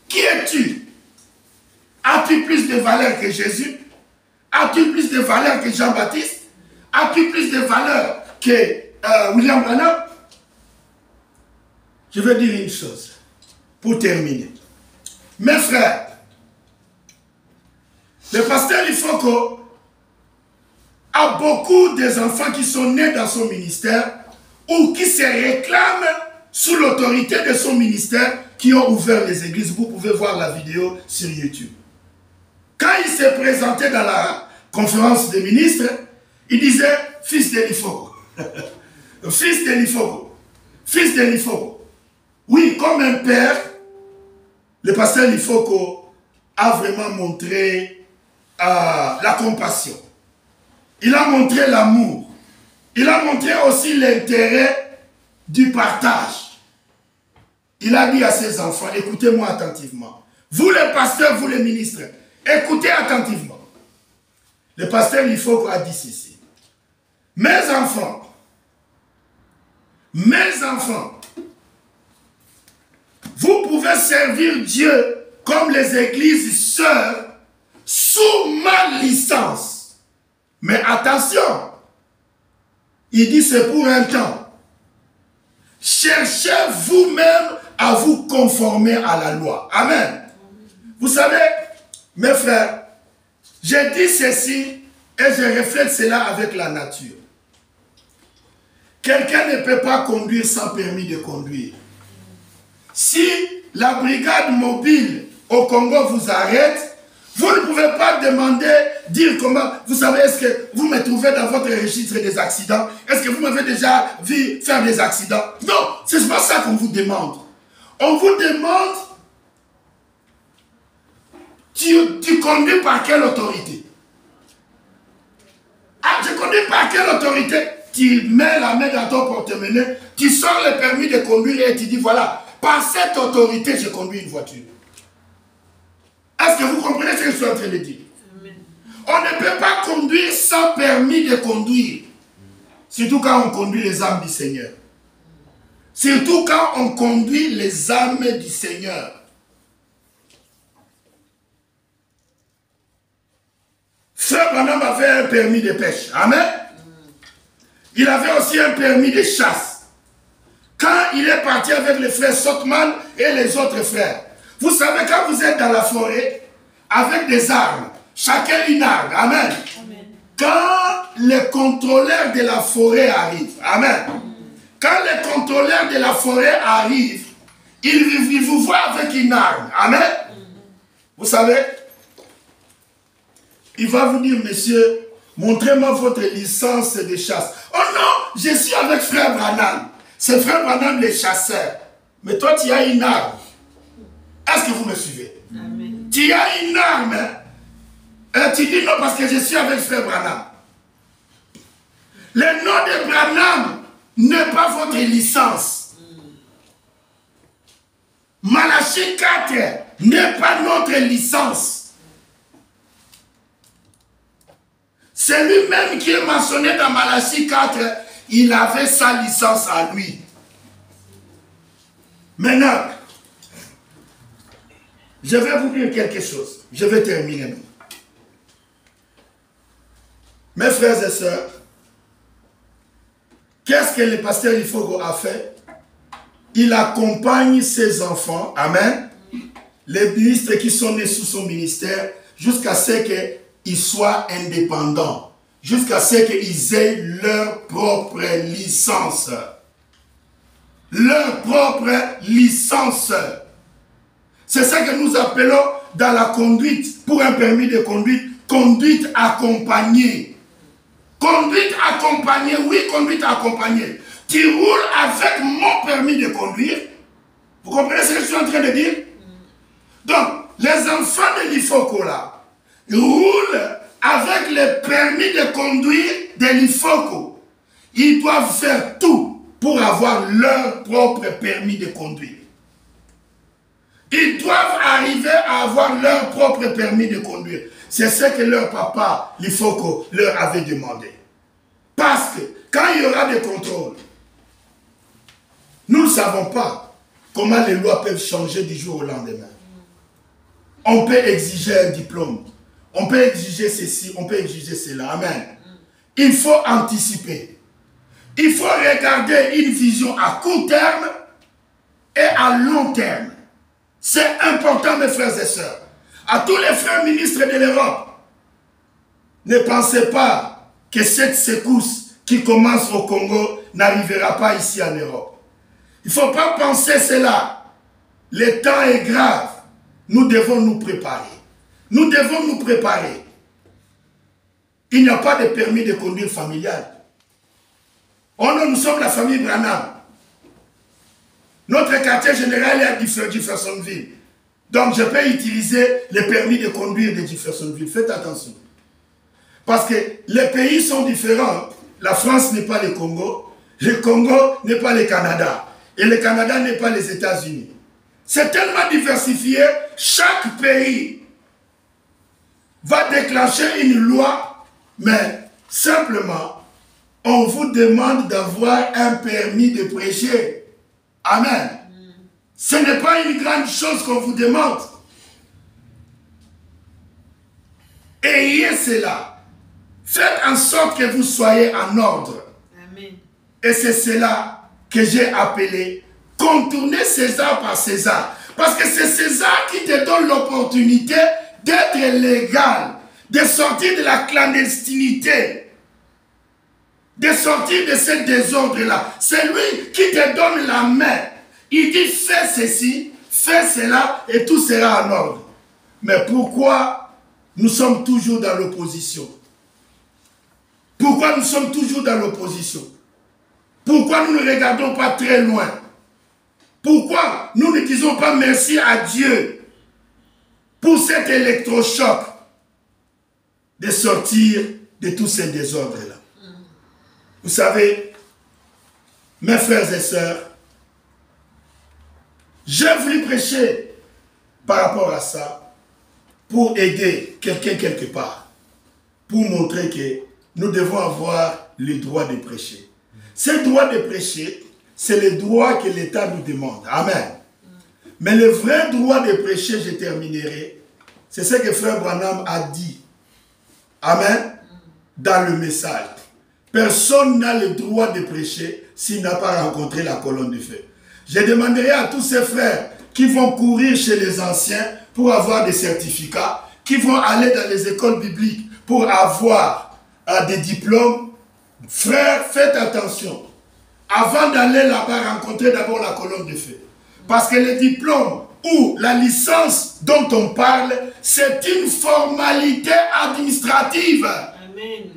Qui es-tu? As-tu plus de valeur que Jésus? As-tu plus de valeur que Jean-Baptiste? As-tu plus de valeur que William Branham? Je veux dire une chose pour terminer. Mes frères, le pasteur Lifoko a beaucoup des enfants qui sont nés dans son ministère ou qui se réclament sous l'autorité de son ministère, qui ont ouvert les églises. Vous pouvez voir la vidéo sur YouTube. Quand il s'est présenté dans la conférence des ministres, il disait « Fils de Lifoko ». Fils de Lifoko. Fils de Lifoko. Oui, comme un père, le pasteur Lifoko a vraiment montré la compassion. Il a montré l'amour. Il a montré aussi l'intérêt du partage. Il a dit à ses enfants, écoutez-moi attentivement. Vous les pasteurs, vous les ministres, écoutez attentivement. Le pasteur Lifoko a dit ceci. Mes enfants, vous pouvez servir Dieu comme les églises sœurs sous ma licence. Mais attention, il dit c'est pour un temps. Cherchez vous-même à vous conformer à la loi. Amen. Vous savez, mes frères, j'ai dit ceci et je reflète cela avec la nature. Quelqu'un ne peut pas conduire sans permis de conduire. Si la brigade mobile au Congo vous arrête, vous ne pouvez pas demander, dire comment, vous savez, est-ce que vous me trouvez dans votre registre des accidents? Est-ce que vous m'avez déjà vu faire des accidents? Non, c'est pas ça qu'on vous demande. On vous demande, tu conduis par quelle autorité? Ah, je conduis par quelle autorité? Tu mets la main dans ton porte-monnaie, tu sors le permis de conduire et tu dis, voilà, par cette autorité, je conduis une voiture. Est-ce que vous comprenez ce que je suis en train de dire? Amen. On ne peut pas conduire sans permis de conduire. Surtout quand on conduit les âmes du Seigneur. Surtout quand on conduit les âmes du Seigneur. Frère Branham avait un permis de pêche. Amen. Il avait aussi un permis de chasse. Quand il est parti avec les frères Sotman et les autres frères, vous savez, quand vous êtes dans la forêt, avec des armes, chacun une arme. Amen. Amen. Quand les contrôleurs de la forêt arrivent, amen. Quand les contrôleurs de la forêt arrivent, ils vous voient avec une arme. Amen. Vous savez, il va vous dire, monsieur, montrez-moi votre licence de chasse. Oh non, je suis avec frère Branham. C'est frère Branham les chasseurs. Mais toi, tu as une arme. Est-ce que vous me suivez? Amen. Tu as une arme. Tu dis non parce que je suis avec frère Branham. Le nom de Branham n'est pas votre licence. Malachie 4 n'est pas notre licence. C'est lui-même qui est mentionné dans Malachie 4. Il avait sa licence à lui. Maintenant, je vais vous dire quelque chose. Je vais terminer. Mes frères et sœurs, qu'est-ce que le pasteur Lifogo a fait? Il accompagne ses enfants, amen, les ministres qui sont nés sous son ministère, jusqu'à ce qu'ils soient indépendants, jusqu'à ce qu'ils aient leur propre licence. Leur propre licence. C'est ça que nous appelons dans la conduite, pour un permis de conduite, conduite accompagnée. Conduite accompagnée, oui, conduite accompagnée. Tu roules avec mon permis de conduire. Vous comprenez ce que je suis en train de dire? Donc, les enfants de l'Ifoko là, ils roulent avec le permis de conduire de l'Ifoko. Ils doivent faire tout pour avoir leur propre permis de conduire. Ils doivent arriver à avoir leur propre permis de conduire. C'est ce que leur papa, l'Ifoko, leur avait demandé. Parce que quand il y aura des contrôles, nous ne savons pas comment les lois peuvent changer du jour au lendemain. On peut exiger un diplôme, on peut exiger ceci, on peut exiger cela. Amen. Il faut anticiper. Il faut regarder une vision à court terme et à long terme. C'est important, mes frères et sœurs. À tous les frères ministres de l'Europe, ne pensez pas que cette secousse qui commence au Congo n'arrivera pas ici en Europe. Il ne faut pas penser cela. Le temps est grave. Nous devons nous préparer. Nous devons nous préparer. Il n'y a pas de permis de conduire familial. Oh non, nous sommes la famille Branham. Notre quartier général est à Jeffersonville. Donc je peux utiliser le permis de conduire de Jeffersonville. Faites attention. Parce que les pays sont différents. La France n'est pas le Congo. Le Congo n'est pas le Canada. Et le Canada n'est pas les États-Unis. C'est tellement diversifié. Chaque pays va déclencher une loi. Mais simplement, on vous demande d'avoir un permis de prêcher. Amen. Ce n'est pas une grande chose qu'on vous demande. Ayez cela. Faites en sorte que vous soyez en ordre. Amen. Et c'est cela que j'ai appelé contourner César par César. Parce que c'est César qui te donne l'opportunité d'être légal, de sortir de la clandestinité, de sortir de ce désordre-là. C'est lui qui te donne la main. Il dit fais ceci, fais cela et tout sera en ordre. Mais pourquoi nous sommes toujours dans l'opposition? Pourquoi nous sommes toujours dans l'opposition? Pourquoi nous ne regardons pas très loin? Pourquoi nous ne disons pas merci à Dieu pour cet électrochoc de sortir de tous ces désordres-là? Vous savez, mes frères et sœurs, j'ai voulu prêcher par rapport à ça pour aider quelqu'un quelque part, pour montrer que nous devons avoir le droit de prêcher. Ce droit de prêcher, c'est le droit que l'État nous demande. Amen. Mais le vrai droit de prêcher, je terminerai, c'est ce que Frère Branham a dit. Amen. Dans le message. Personne n'a le droit de prêcher s'il n'a pas rencontré la colonne de feu. Je demanderai à tous ces frères qui vont courir chez les anciens pour avoir des certificats, qui vont aller dans les écoles bibliques pour avoir des diplômes. Frères, faites attention. Avant d'aller là-bas, rencontrer d'abord la colonne de feu. Parce que le diplôme ou la licence dont on parle, c'est une formalité administrative. Amen.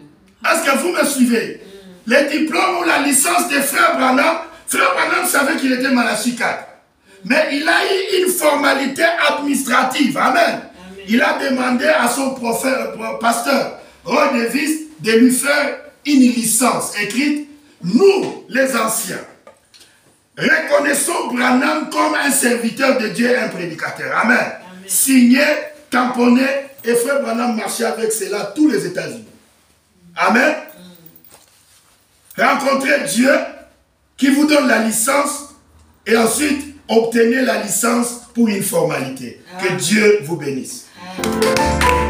Est-ce que vous me suivez? Le diplôme ou la licence de Frère Branham savait qu'il était malachiquate. Mais il a eu une formalité administrative. Amen. Amen. Il a demandé à son pasteur, Roy Davis, de lui faire une licence écrite. Nous, les anciens, reconnaissons Branham comme un serviteur de Dieu et un prédicateur. Amen. Amen. Signé, tamponné, et Frère Branham marchait avec cela tous les États-Unis. Amen. Rencontrez Dieu qui vous donne la licence et ensuite obtenez la licence pour une formalité. Amen. Que Dieu vous bénisse. Amen.